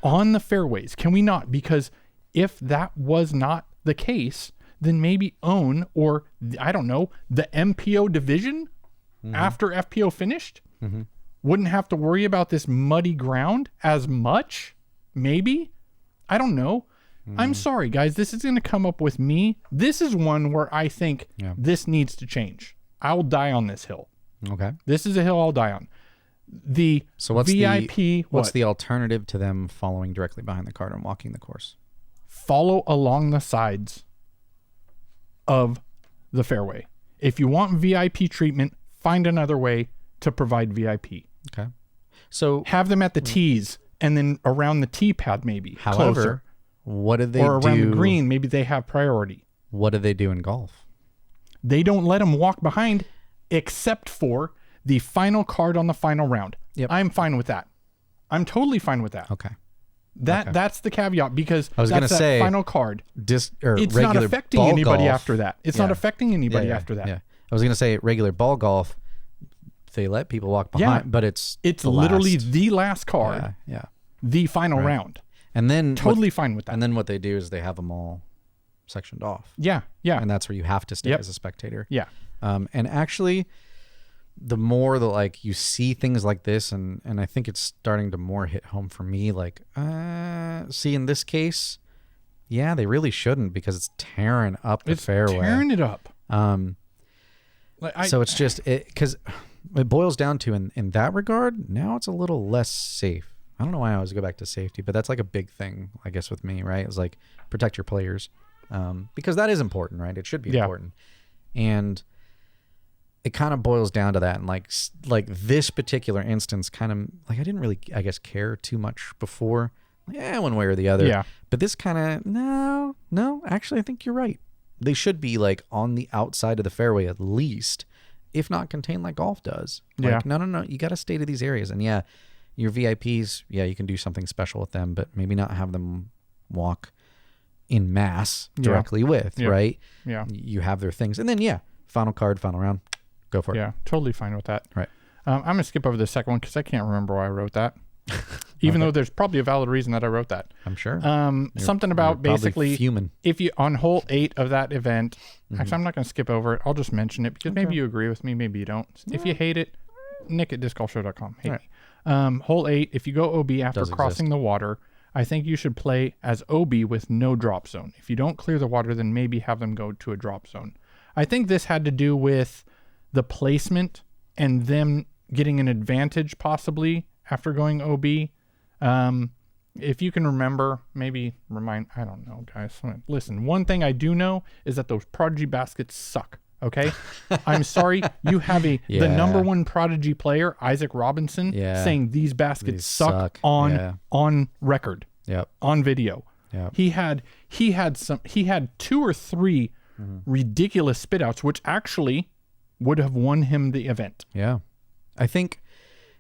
On the fairways, can we not? Because if that was not the case, then maybe Own or, I don't know, the MPO division after FPO finished wouldn't have to worry about this muddy ground as much. Maybe. I don't know. I'm sorry, guys. This is going to come up with me. This is one where I think this needs to change. I'll die on this hill. Okay. This is a hill I'll die on. So what's VIP, what's the alternative to them following directly behind the card and walking the course? Follow along the sides of the fairway. If you want VIP treatment, find another way to provide VIP. Okay. So Have them at the tees and then around the tee pad maybe. however, closer. what do they Or around do? the green, maybe they have priority. What do they do in golf? They don't let them walk behind except for the final card on the final round. Yep. I'm fine with that. I'm totally fine with that. Okay. That's the caveat because I was that's gonna that say, final card. It's It's not affecting anybody after that. It's not Yeah. affecting anybody after that. Yeah. I was going to say regular ball golf, they let people walk behind, but it's the literally last. the last card, Yeah. the final round. And then Totally fine with that. And then what they do is they have them all sectioned off. Yeah. And that's where you have to stay as a spectator. Yeah. And actually, the more that like you see things like this, and I think it's starting to more hit home for me. Like, see, in this case, yeah, they really shouldn't because it's tearing up the fairway. Tearing it up. So it's just because it boils down to in that regard. Now it's a little less safe. I don't know why I always go back to safety, but that's like a big thing, I guess, with me, right? It's like protect your players, because that is important, right? It should be important, and it kind of boils down to that. And like this particular instance, kind of like I didn't really, I guess, care too much before, one way or the other. Yeah. But this kind of no. Actually, I think you're right. They should be like on the outside of the fairway at least, if not contained like golf does. Like, no. You got to stay to these areas, and your VIPs, you can do something special with them, but maybe not have them walk in mass directly with, right? Yeah. You have their things. And then, final card, final round, go for it. Yeah, totally fine with that. Right. I'm going to skip over the second one because I can't remember why I wrote that. Even though there's probably a valid reason that I wrote that. I'm sure. Something about you're basically fuming. if you on hole 8 of that event, actually I'm not going to skip over it. I'll just mention it because maybe you agree with me, maybe you don't. If you hate it, nick at discgolfshow.com. Hate me. Hole 8, if you go OB after crossing the water, I think you should play as OB with no drop zone. If you don't clear the water, then maybe have them go to a drop zone. I think this had to do with the placement and them getting an advantage possibly after going OB. If you can remember, maybe remind, I don't know, guys. Listen, one thing I do know is that those Prodigy baskets suck. Okay. I'm sorry. You have the number one Prodigy player, Isaac Robinson, saying these baskets suck on record. Yep. On video. Yep. He had 2 or 3 ridiculous spit outs, which actually would have won him the event. Yeah. I think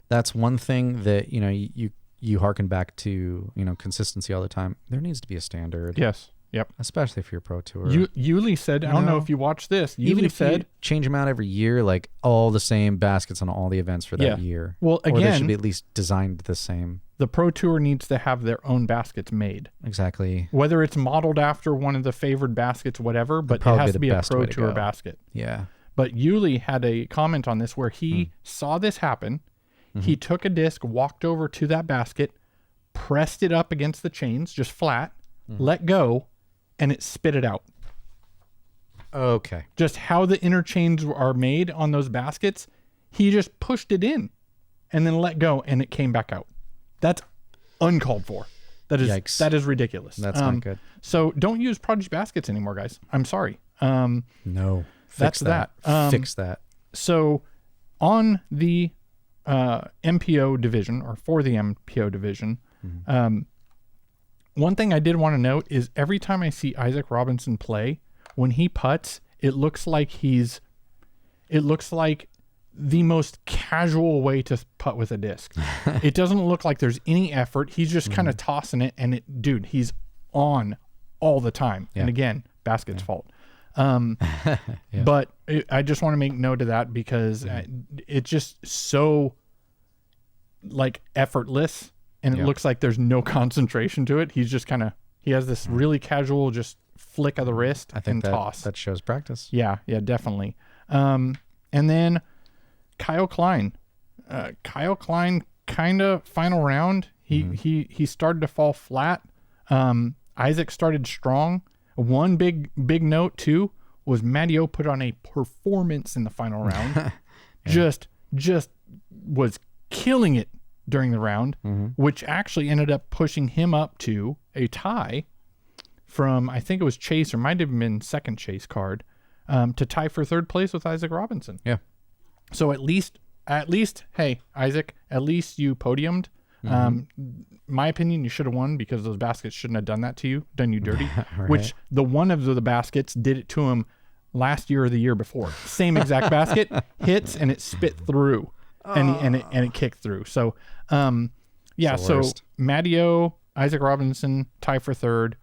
that's one thing that, you hearken back to, consistency all the time. There needs to be a standard. Yes. Yep. Especially if you're a pro tour. Yuli said, I don't know if you watched this. Even if said, you change them out every year, like all the same baskets on all the events for that year. Well, again, or they should be at least designed the same. The pro tour needs to have their own baskets made. Exactly. Whether it's modeled after one of the favored baskets, whatever, but it has to be a pro tour basket. Yeah. But Yuli had a comment on this where he saw this happen. He took a disc, walked over to that basket, pressed it up against the chains, just flat, let go, and it spit it out. Okay. Just how the inner chains are made on those baskets, he just pushed it in and then let go, and it came back out. That's uncalled for. Yikes. That is ridiculous. That's not good. So don't use Prodigy baskets anymore, guys. I'm sorry. No. That's that. Fix that. So on the MPO division, or for the MPO division, one thing I did want to note is every time I see Isaac Robinson play, when he putts, it looks like the most casual way to putt with a disc. It doesn't look like there's any effort. He's just kind of tossing it, and he's on all the time. Yeah. And again, basket's fault. But I just want to make note of that because it's just so like effortless, and it looks like there's no concentration to it. He's just he has this really casual just flick of the wrist and toss. That shows practice. Yeah, definitely. And then Kyle Klein. Kyle Klein kind of final round. He started to fall flat. Isaac started strong. One big note too was Matteo put on a performance in the final round. Just was killing it during the round, which actually ended up pushing him up to a tie from, I think it was Chase, or might have been second Chase card, to tie for third place with Isaac Robinson. Yeah. So at least, hey, Isaac, at least you podiumed. My opinion, you should have won because those baskets shouldn't have done you dirty. Right. Which the one of the baskets did it to him last year or the year before. Same exact basket, hits, and it spit through, and it kicked through. So, so Matteo, Isaac Robinson tie for third.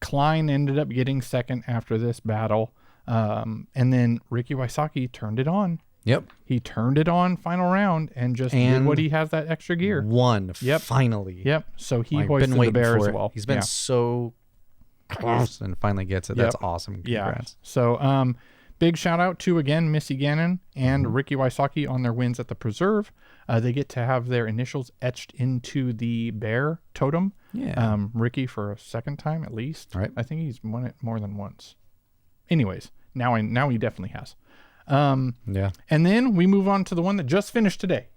Klein ended up getting second after this battle, and then Ricky Wysocki turned it on. Yep. He turned it on final round and did what he has that extra gear. Won. Yep. Finally. Yep. So he hoisted the bear as well. He's been so close and finally gets it. That's awesome. Congrats. Yeah. So big shout out to, again, Missy Gannon and Ricky Wysocki on their wins at the Preserve. They get to have their initials etched into the bear totem. Yeah. Ricky for a second time at least. Right. I think he's won it more than once. Anyways, now he definitely has. And then we move on to the one that just finished today.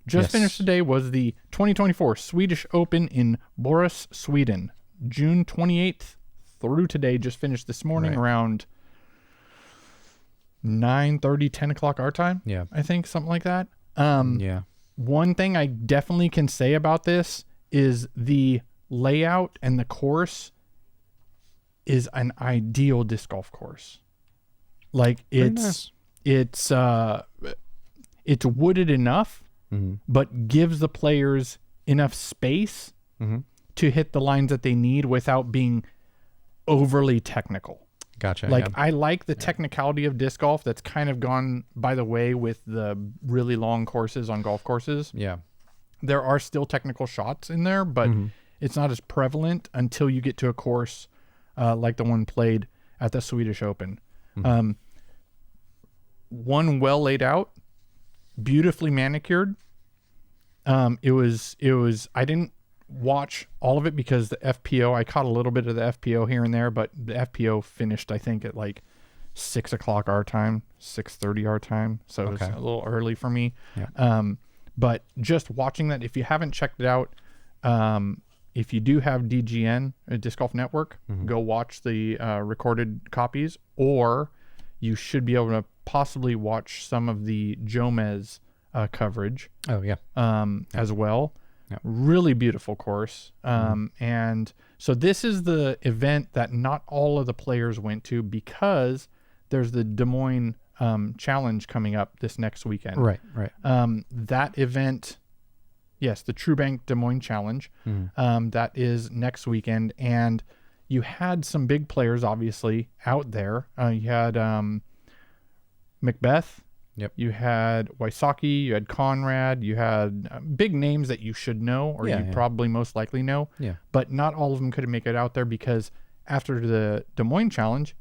Finished today was the 2024 Swedish Open in Borås, Sweden. June 28th through today, just finished this morning around 9:30, 10 o'clock our time. Yeah. I think something like that. One thing I definitely can say about this is the layout and the course is an ideal disc golf course. Like it's wooded enough, but gives the players enough space to hit the lines that they need without being overly technical. Gotcha. Like I like the technicality of disc golf that's kind of gone by the way with the really long courses on golf courses. Yeah. There are still technical shots in there, but it's not as prevalent until you get to a course like the one played at the Swedish Open. One well laid out, beautifully manicured. It was I didn't watch all of it because the FPO, I caught a little bit of the FPO here and there, but the FPO finished I think at like 6 o'clock our time, 6:30 our time, so it was a little early for me. But just watching that, if you haven't checked it out, if you do have DGN, Disc Golf Network, go watch the recorded copies, or you should be able to possibly watch some of the Jomez coverage. As well. Yep. Really beautiful course. And so this is the event that not all of the players went to because there's the Des Moines Challenge coming up this next weekend. Right. That event, yes, the TrueBank Des Moines Challenge, that is next weekend. And you had some big players, obviously, out there. You had McBeth. Yep. You had Wysocki, you had Conrad, you had big names that you should know, or you probably most likely know. Yeah. But not all of them could make it out there because after the Des Moines Challenge,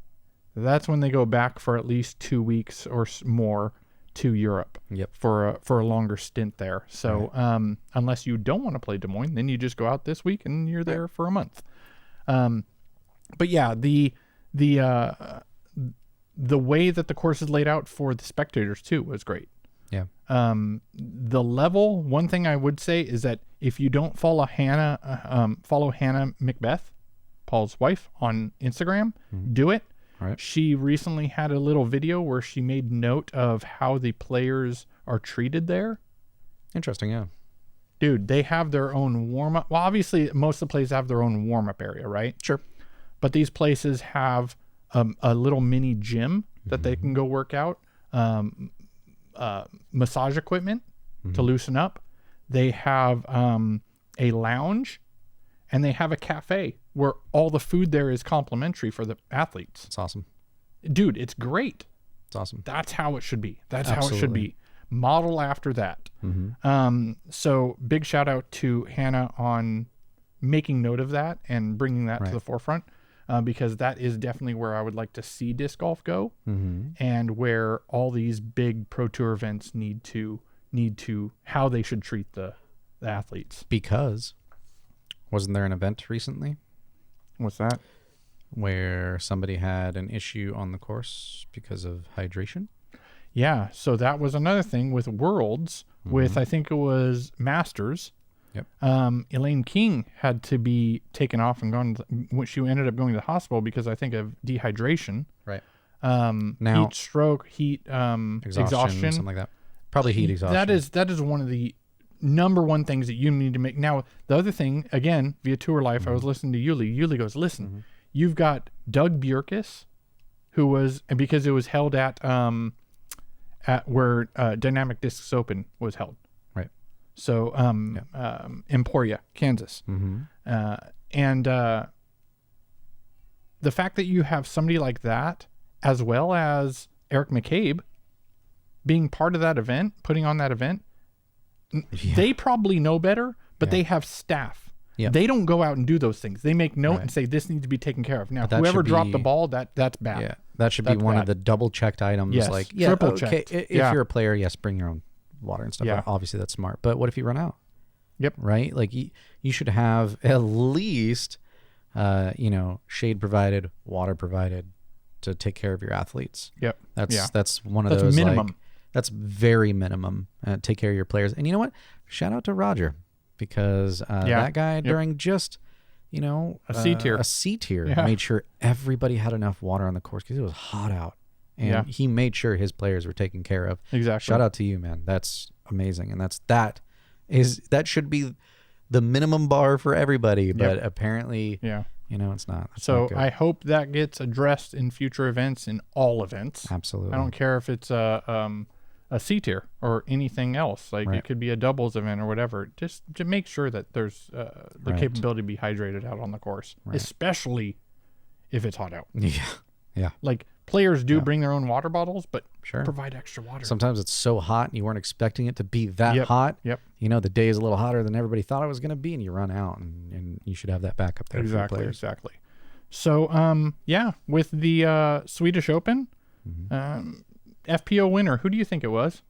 that's when they go back for at least 2 weeks or more to Europe. Yep. For a longer stint there. So unless you don't want to play Des Moines, then you just go out this week and you're there for a month. But yeah, the way that the course is laid out for the spectators too was great. Yeah. The level, one thing I would say is that if you don't follow Hannah McBeth, Paul's wife, on Instagram, do it. Right. She recently had a little video where she made note of how the players are treated there. Interesting, yeah. Dude, they have their own warm-up. Well, obviously, most of the places have their own warm-up area, right? Sure. But these places have a little mini gym that they can go work out, massage equipment to loosen up. They have a lounge, and they have a cafe where all the food there is complimentary for the athletes. It's awesome. Dude, it's great. It's awesome. That's how it should be. That's Absolutely. how it should be. Model after that. So big shout out to Hannah on making note of that and bringing that to the forefront, because that is definitely where I would like to see disc golf go, and where all these big Pro Tour events need to how they should treat the athletes. Because wasn't there an event recently What's that? where somebody had an issue on the course because of hydration? Yeah, so that was another thing with Worlds, with I think it was Masters. Yep. Elaine King had to be taken off and gone. She ended up going to the hospital because I think of dehydration. Right. Now, heat stroke, heat exhaustion, something like that. Probably heat exhaustion. That is one of the number one things that you need to make. Now, the other thing, again, via Tour Life, I was listening to Yuli. Yuli goes, listen, you've got Doug Bjerkes, who was, and because it was held at where Dynamic Discs Open was held. Right. So, Emporia, Kansas. And the fact that you have somebody like that, as well as Eric McCabe, being part of that event, putting on that event, they probably know better, but they have staff. Yeah. They don't go out and do those things. They make note and say, this needs to be taken care of. Now, whoever dropped the ball, that's bad. Yeah, that should be one of the double-checked items. Yes, like, triple-checked. If you're a player, yes, bring your own water and stuff. Yeah. Obviously, that's smart. But what if you run out? Yep. Right? Like, you should have at least, shade provided, water provided to take care of your athletes. Yep. That's one of those minimum. Like, that's very minimum. Take care of your players. And you know what? Shout out to Roger, because that guy during just a C tier made sure everybody had enough water on the course because it was hot out, and he made sure his players were taken care of. Exactly. Shout out to you, man. That's amazing, and that should be the minimum bar for everybody, but apparently it's not. That's so not good. I hope that gets addressed in future events, in all events. Absolutely. I don't care if it's a C tier or anything else. Like it could be a doubles event or whatever. Just to make sure that there's the capability to be hydrated out on the course, especially if it's hot out. Yeah. Like players do bring their own water bottles, but Sure. provide extra water. Sometimes it's so hot and you weren't expecting it to be that hot. Yep. The day is a little hotter than everybody thought it was going to be, and you run out, and you should have that backup there. For your players. Exactly. So, with the Swedish Open, FPO winner, who do you think it was?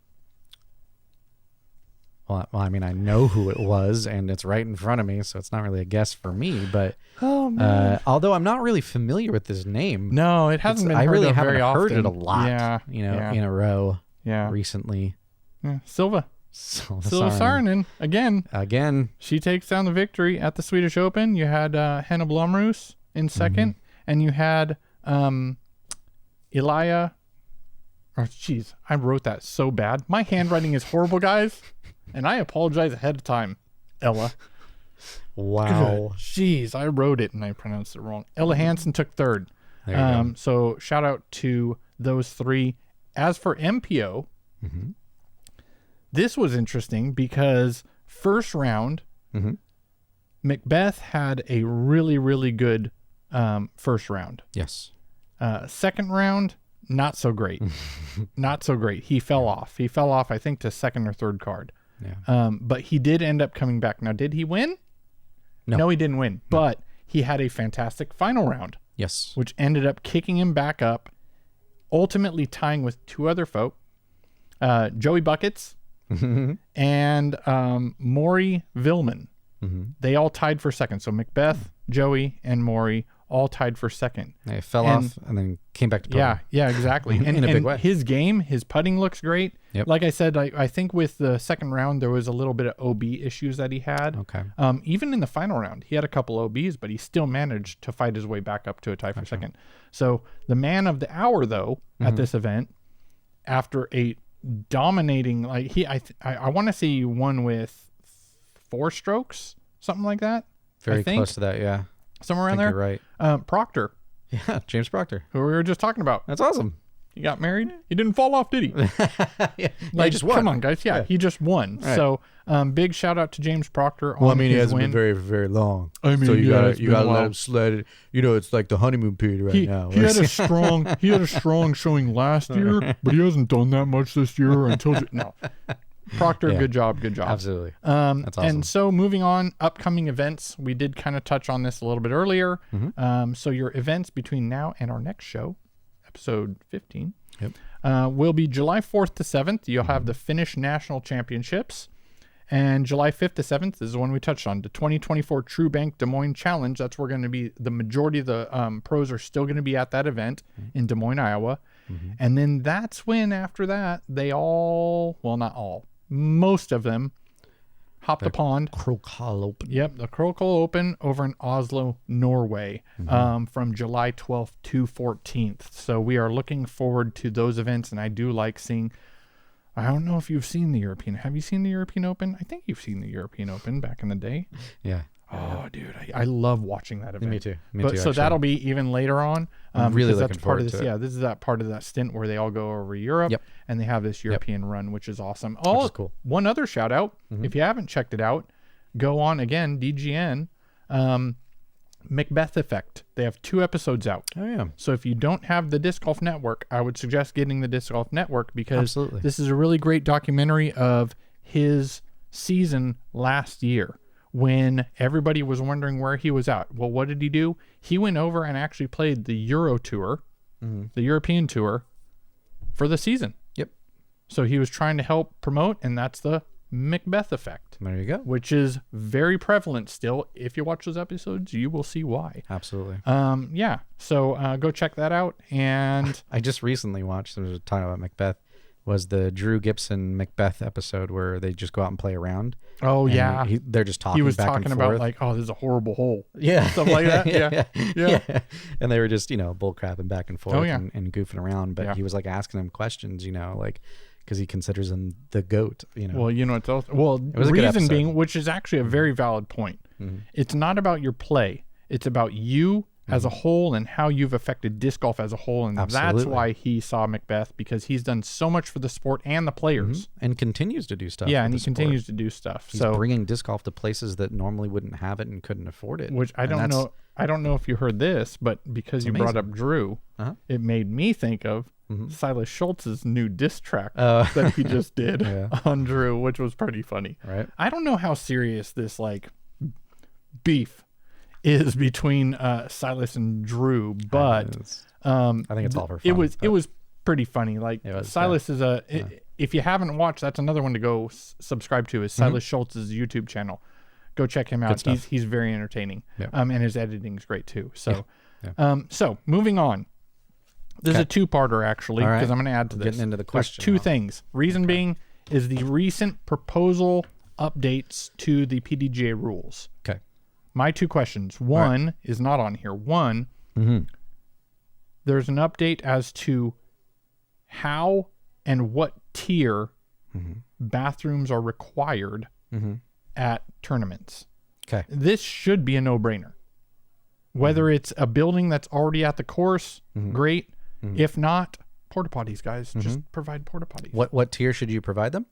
Well, I mean, I know who it was, and it's right in front of me, so it's not really a guess for me. But although I'm not really familiar with this name, no, it hasn't been. I really haven't very heard often. it a lot. In a row. Yeah. Recently. Yeah. Silva Saarinen. Saarinen again. She takes down the victory at the Swedish Open. You had Henna Blomroos in second, and you had Elia. Oh, jeez, I wrote that so bad. My handwriting is horrible, guys. And I apologize ahead of time, Ella. Wow. Jeez, I wrote it and I pronounced it wrong. Ella Hansen took third. There you go. So shout out to those three. As for MPO, this was interesting because first round, McBeth had a really, really good first round. Yes. Second round, not so great. Not so great. He fell off. I think, to second or third card. Yeah. But he did end up coming back. Now, did he win? No, he didn't win. No. But he had a fantastic final round. Yes. which ended up kicking him back up, ultimately tying with 2 other folk, Joey Buckets and Maury Villman. They all tied for second. So McBeth, Joey, and Maury all tied for second. They fell off and then came back to putting. Yeah, exactly. In a big way. His game, his putting looks great. Yep. Like I said, I think with the second round, there was a little bit of OB issues that he had. Okay. Even in the final round, he had a couple OBs, but he still managed to fight his way back up to a tie for second. So the man of the hour, though, at this event, after a dominating, like I want to say he won with 4 strokes, something like that. Very close to that, yeah. Somewhere around there. You're right. Proctor, Yeah, James Proctor. who we were just talking about. That's awesome. He got married. He didn't fall off, did he? Yeah, Like, he just won. Come on, guys. Yeah, he just won. Right. So, big shout out to James Proctor on his win. very, very long. I mean, so you yeah, it's gotta been a let while. him sled it. You know, it's like the honeymoon period right now. He had a strong showing last year, but he hasn't done that much this year until no. Proctor, Yeah. good job. Absolutely. That's awesome. And so moving on, upcoming events. We did kind of touch on this a little bit earlier. So your events between now and our next show, episode 15, will be July 4th to 7th. You'll have the Finnish National Championships. And July 5th to 7th is the one we touched on, the 2024 True Bank Des Moines Challenge. That's where going to be the majority of the pros are still going to be at that event in Des Moines, Iowa. And then that's when, after that, they all, well, not all, most of them hop the pond. Krokal Open. Yep, the Krokal Open over in Oslo, Norway, from July 12th to 14th. So we are looking forward to those events, and I do like seeing. I don't know if you've seen the European. Have you seen the European Open? I think you've seen the European Open back in the day. Yeah. Oh, dude, I love watching that event. Me too. So actually. that'll be even later on. I'm really because looking that's part of forward this. to it. Yeah, this is that part of that stint where they all go over Europe, Yep. and they have this European run, which is awesome. Which is cool. One other shout out, if you haven't checked it out, go on again, DGN, McBeth Effect. They have 2 episodes out. Oh, yeah. So if you don't have the Disc Golf Network, I would suggest getting the Disc Golf Network because Absolutely. this is a really great documentary of his season last year when everybody was wondering where he was at. Well, what did he do? He went over and actually played the Euro Tour, the European Tour, for the season. Yep. So he was trying to help promote, and that's the McBeth Effect, There you go. which is very prevalent still. If you watch those episodes, you will see why. Absolutely. Yeah. So go check that out. And I just recently watched, there was a title about McBeth, was the Drew Gibson McBeth episode where they just go out and play around. oh And yeah, they're just talking he was back talking and about forth. like, oh, this is a horrible hole. Yeah. Stuff like that. Yeah. And they were just, bull crapping back and forth yeah. and goofing around. But Yeah. he was like asking him questions, like, because he considers him the GOAT, Well, you know what's else? Well, was a good reason episode. being, which is actually a very valid point. It's not about your play. It's about you as a whole and how you've affected disc golf as a whole. And that's Absolutely. why he saw McBeth, because he's done so much for the sport and the players. and continues to do stuff. Yeah, with and the he sport. continues to do stuff. He's so bringing disc golf to places that normally wouldn't have it and couldn't afford it. which I And don't that's- know. I don't know if you heard this, but because you brought up Drew, Uh-huh. it made me think of Silas Schultz's new diss track Oh. that he just did Yeah. on Drew, which was pretty funny. Right. I don't know how serious this beef is between Silas and Drew, but I think it's all for fun. it was pretty funny. Like It was, Silas is if you haven't watched, that's another one to go subscribe to is Silas Schultz's YouTube channel. Go check him out. stuff. He's very entertaining. Yeah. And his editing is great too. So, Yeah. So moving on. This is a 2-parter actually, All right. because I'm going to add to We're this. getting into the There's question 2 now. things. Reason being is the recent proposal updates to the PDGA rules. Okay. My 2 questions. One is not on here. One, there's an update as to how and what tier bathrooms are required at tournaments. Okay. This should be a no-brainer. Whether it's a building that's already at the course, great. If not, porta potties, guys. Just provide porta potties. What tier should you provide them?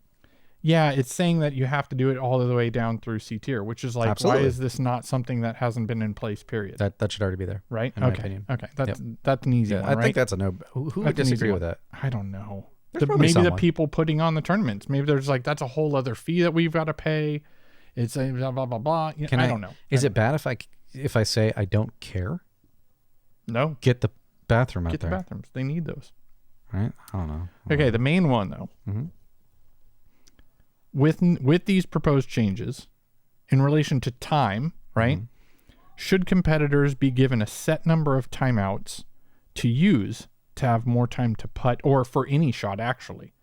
Yeah, it's saying that you have to do it all the way down through C tier, which is like, Absolutely. why is this not something that hasn't been in place? Period. That should already be there. Right? in my Okay. opinion. Okay. That's an easy Yeah, one, I right? think that's a no. Who would That's an easy disagree one. with that? I don't know. There's probably Maybe the someone. people putting on the tournaments. Maybe there's like, that's a whole other fee that we've got to pay. It's a blah, blah, blah, blah. I don't know. Is it bad if I say I don't care? No. get the bathroom out Get the there. bathrooms. They need those. Right? I don't know. Okay, the main one though. Mhm. With these proposed changes, in relation to time, right? Should competitors be given a set number of timeouts to use to have more time to putt, or for any shot actually?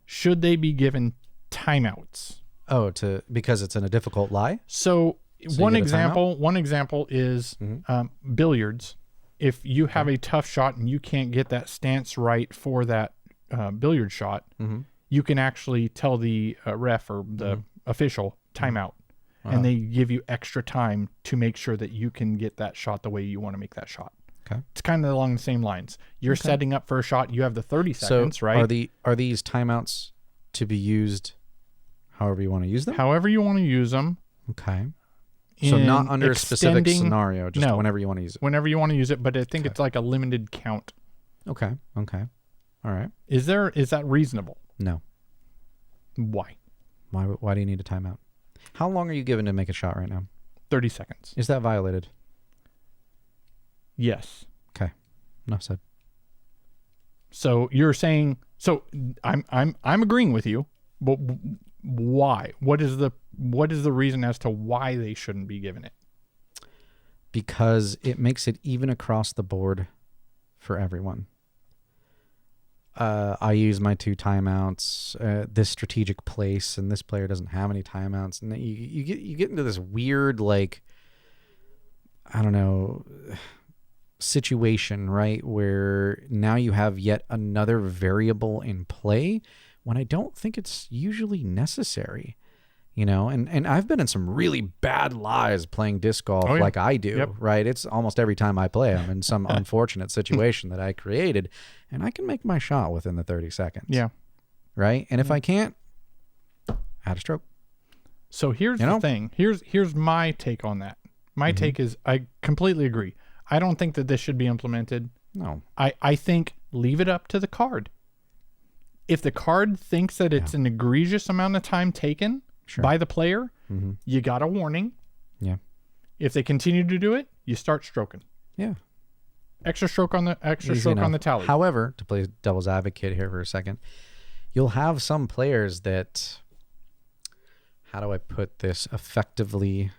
Should they be given timeouts? Oh, because it's in a difficult lie? So one you get a timeout? example is billiards. If you have a tough shot and you can't get that stance right for that billiard shot, you can actually tell the ref or the official timeout, and they give you extra time to make sure that you can get that shot the way you want to make that shot. Okay. It's kind of along the same lines. You're setting up for a shot. You have the 30 seconds, right? Are these timeouts to be used however you want to use them? However you want to use them. Okay. So not under a specific scenario, just whenever you want to use it. Whenever you want to use it, but I think it's like a limited count. Okay. All right. Is that reasonable? No. Why? Why do you need a timeout? How long are you given to make a shot right now? 30 seconds. Is that violated? Yes. Okay. Enough said. So you're saying, so I'm agreeing with you, but why? What is the reason as to why they shouldn't be given it? Because it makes it even across the board for everyone. I use my 2 timeouts, this strategic place, and this player doesn't have any timeouts, and you get into this weird, like, I don't know, situation, right, where now you have yet another variable in play when I don't think it's usually necessary. You know, and I've been in some really bad lies playing disc golf like I do, right? It's almost every time I play, I'm in some unfortunate situation that I created, and I can make my shot within the 30 seconds. Yeah. Right? And if I can't, add a stroke. So here's the thing. Here's my take on that. My take is I completely agree. I don't think that this should be implemented. No. I think leave it up to the card. If the card thinks that it's an egregious amount of time taken by the player, you got a warning. Yeah. If they continue to do it, you start stroking. Yeah. Extra stroke on the tally. However, to play devil's advocate here for a second, you'll have some players that, how do I put this effectively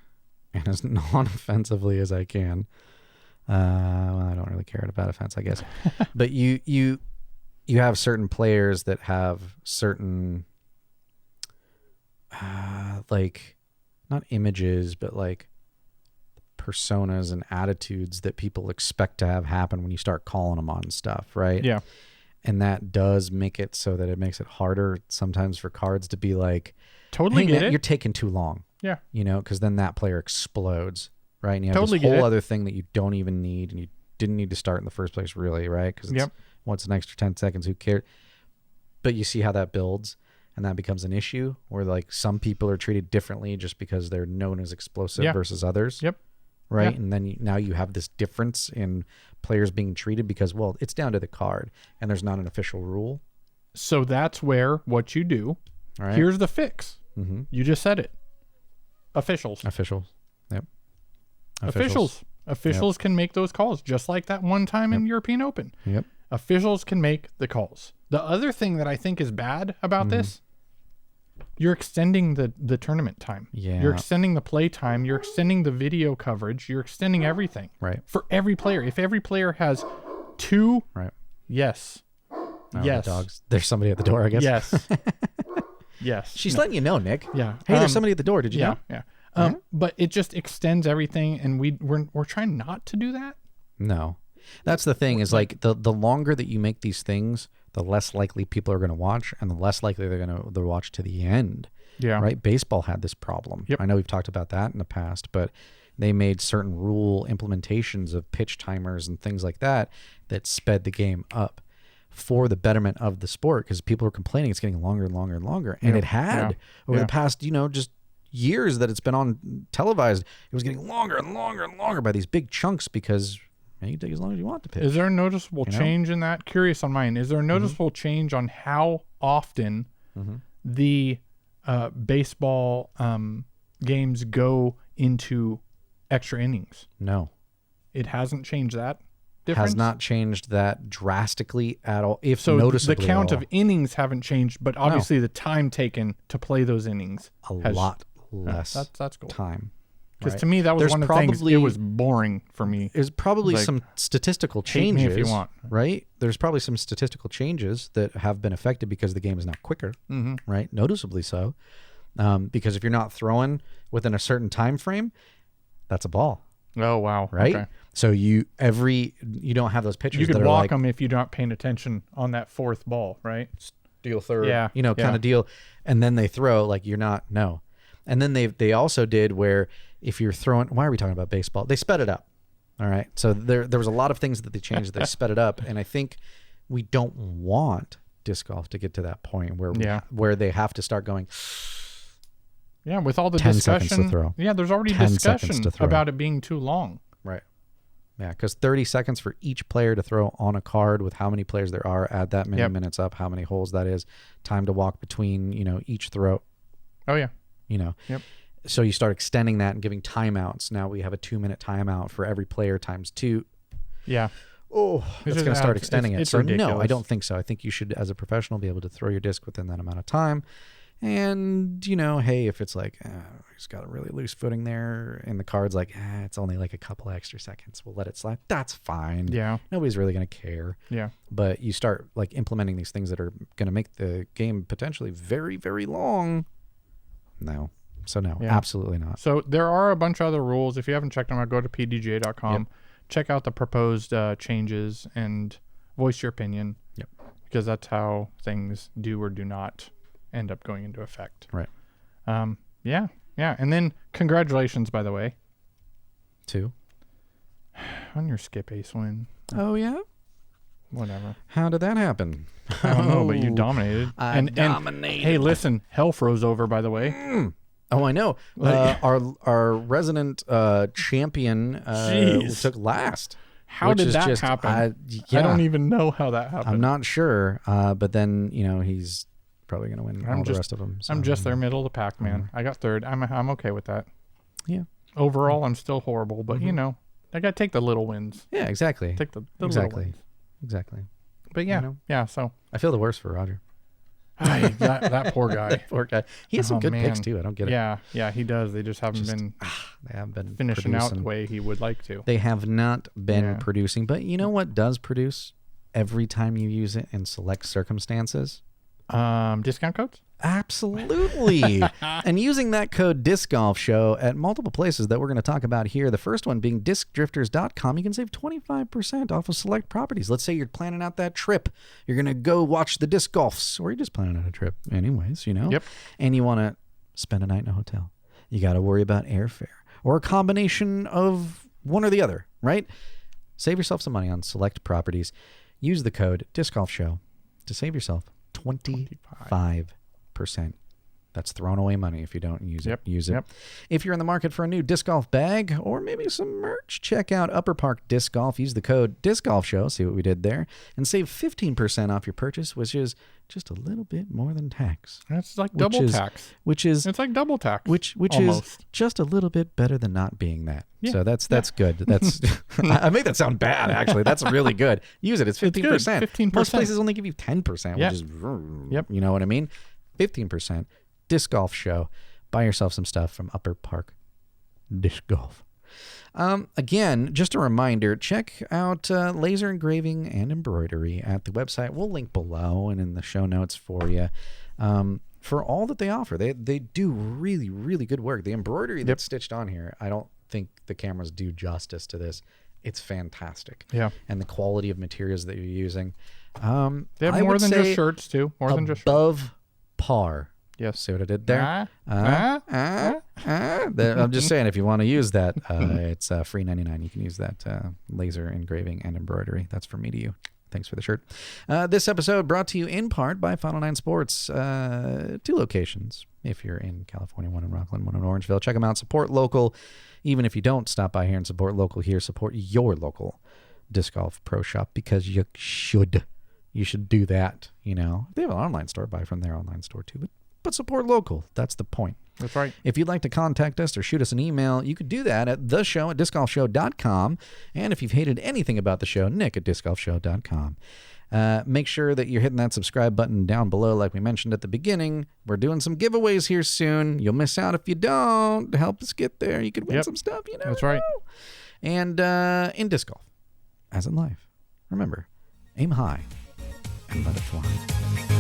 and as non-offensively as I can? Well, I don't really care about offense, I guess. But you have certain players that have certain like, not images, but like personas and attitudes that people expect to have happen when you start calling them on stuff, right? Yeah. And that does make it so that it makes it harder sometimes for cards to be like, totally get it. You're taking too long. Yeah. You know, because then that player explodes, right? And you have Totally this whole get it. other thing that you don't even need, and you didn't need to start in the first place, really, right? Because once an extra 10 seconds, who cares? But you see how that builds, and that becomes an issue where like some people are treated differently just because they're known as explosive versus others. Yep. Right. Yeah. And then now you have this difference in players being treated because, well, it's down to the card and there's not an official rule. So that's where what you do. All right. Here's the fix. You just said it. Officials. Yep. Officials can make those calls just like that one time in European Open. Yep. Officials can make the calls. The other thing that I think is bad about this, you're extending the tournament time. Yeah. You're extending the play time. You're extending the video coverage. You're extending everything. Right. For every player. If every player has 2. Right. Yes. Oh, yes. The dogs. There's somebody at the door, I guess. Yes. Yes. She's letting you know, Nick. Yeah. Hey, there's somebody at the door. Did you know? Yeah. But it just extends everything, and we're trying not to do that. No. That's the thing is like the longer that you make these things, the less likely people are going to watch, and the less likely they're going to watch to the end. Yeah. Right. Baseball had this problem. Yep. I know we've talked about that in the past, but they made certain rule implementations of pitch timers and things like that sped the game up for the betterment of the sport, because people were complaining it's getting longer and longer and longer. And it had over the past, just years that it's been on televised, it was getting longer and longer and longer by these big chunks because you can take as long as you want to pitch. Is there a noticeable change in that? Curious on mine. Is there a noticeable change on how often the baseball games go into extra innings? No. It hasn't changed that? difference? Has not changed that drastically at all, if So noticeably the count at all. of innings haven't changed, but obviously the time taken to play those innings a lot less that's cool. time. Because right? to me, that was There's one of the things. probably- It was boring for me. There's probably Like, some statistical hate me changes, if you want. right? There's probably some statistical changes that have been affected because the game is now quicker, right? Noticeably so. Because if you're not throwing within a certain time frame, that's a ball, Oh wow! right? Okay. So you don't have those pitchers You that could are walk like them if you're not paying attention on that fourth ball, right? deal third, Yeah, kind yeah. of deal, and then they throw like you're not no. And then they also did where if you're throwing, why are we talking about baseball? They sped it up. All right. So there was a lot of things that they changed. They sped it up, and I think we don't want disc golf to get to that point where where they have to start going. Yeah, with all the 10 seconds discussion. to throw. Yeah, there's already 10 discussion seconds to throw. about it being too long. Right. Yeah, because 30 seconds for each player to throw on a card with how many players there are, add that many minutes up, how many holes that is, time to walk between, each throw, Oh yeah. Yep. So you start extending that and giving timeouts. Now we have a 2-minute timeout for every player times 2. Yeah. Oh, it's going to start extending it. It's So ridiculous. no, I don't think so. I think you should, as a professional, be able to throw your disc within that amount of time. And, hey, if it's like, he's got a really loose footing there and the card's like, it's only like a couple extra seconds, we'll let it slide. That's fine. Yeah. Nobody's really going to care. Yeah. But you start like implementing these things that are going to make the game potentially very, very long. No. So no, Yeah. absolutely not. So there are a bunch of other rules. If you haven't checked them out, go to pdga.com. Yep. Check out the proposed changes and voice your opinion. Yep. Because that's how things do or do not end up going into effect. Right. Yeah. Yeah. And then congratulations, by the way, 2. on your skip ace win. Oh, yeah? Whatever. How did that happen? I don't know, but you dominated. I dominated. And, hey, listen, hell froze over, by the way. Oh, I know. Our resident champion Jeez. took last. How which did is that just, happen? I don't even know how that happened. I'm not sure. But then, he's probably going to win all the rest of them. So. I'm just there, middle of the pack, man. I got third. I'm okay with that. Yeah. Overall, I'm still horrible, but I got to take the little wins. Yeah, exactly. Take the little wins. Exactly. But yeah, so I feel the worst for Roger. that poor guy. Poor guy. He has some good picks too. I don't get it. Yeah, he does. They just haven't been They have been finishing out producing. the way he would like to. They have not been Yeah. producing. But you know what does produce every time you use it in select circumstances? Discount codes? Absolutely. And using that code Disc Golf Show at multiple places that we're going to talk about here. The first one being discdrifters.com. You can save 25% off of select properties. Let's say you're planning out that trip. You're going to go watch the disc golfs, or you're just planning out a trip anyways, Yep. And you want to spend a night in a hotel. You got to worry about airfare or a combination of one or the other, right? Save yourself some money on select properties. Use the code Disc Golf Show to save yourself 25%. That's thrown away money if you don't use it. Use it. Yep. If you're in the market for a new disc golf bag or maybe some merch, check out Upper Park Disc Golf. Use the code Disc Golf Show. See what we did there, and save 15% off your purchase, which is just a little bit more than tax. That's like double tax. It's like double tax. Which almost. is just a little bit better than not being that. Yeah. So that's good. That's I make that sound bad actually. That's really good. Use it. It's 15%. 15%. Most places only give you 10%, Yeah. which is you know what I mean? 15%. Disc Golf Show. Buy yourself some stuff from Upper Park Disc Golf. Again, just a reminder, check out laser engraving and embroidery at the website. We'll link below and in the show notes for you. For all that they offer, they do really, really good work. The embroidery that's stitched on here, I don't think the cameras do justice to this. It's fantastic. Yeah. And the quality of materials that you're using. They have I more would than say just shirts, too. More than just shirts. above par. Yes. See what I did there? Ah. I'm just saying, if you want to use that, it's free $99. You can use that laser engraving and embroidery. That's from me to you. Thanks for the shirt. This episode brought to you in part by Final 9 Sports. 2 locations. If you're in California, one in Rocklin, one in Orangevale. Check them out. Support local. Even if you don't stop by here and support local here, support your local disc golf pro shop, because you should. You should do that, They have an online store. Buy from their online store too. But support local. That's the point. That's right. If you'd like to contact us or shoot us an email, you could do that at theshow@discgolfshow.com. And if you've hated anything about the show, nick@discgolfshow.com. Make sure that you're hitting that subscribe button down below like we mentioned at the beginning. We're doing some giveaways here soon. You'll miss out if you don't. To help us get there, you could win some stuff, you know. That's right. And in disc golf, as in life, remember, aim high and let it fly.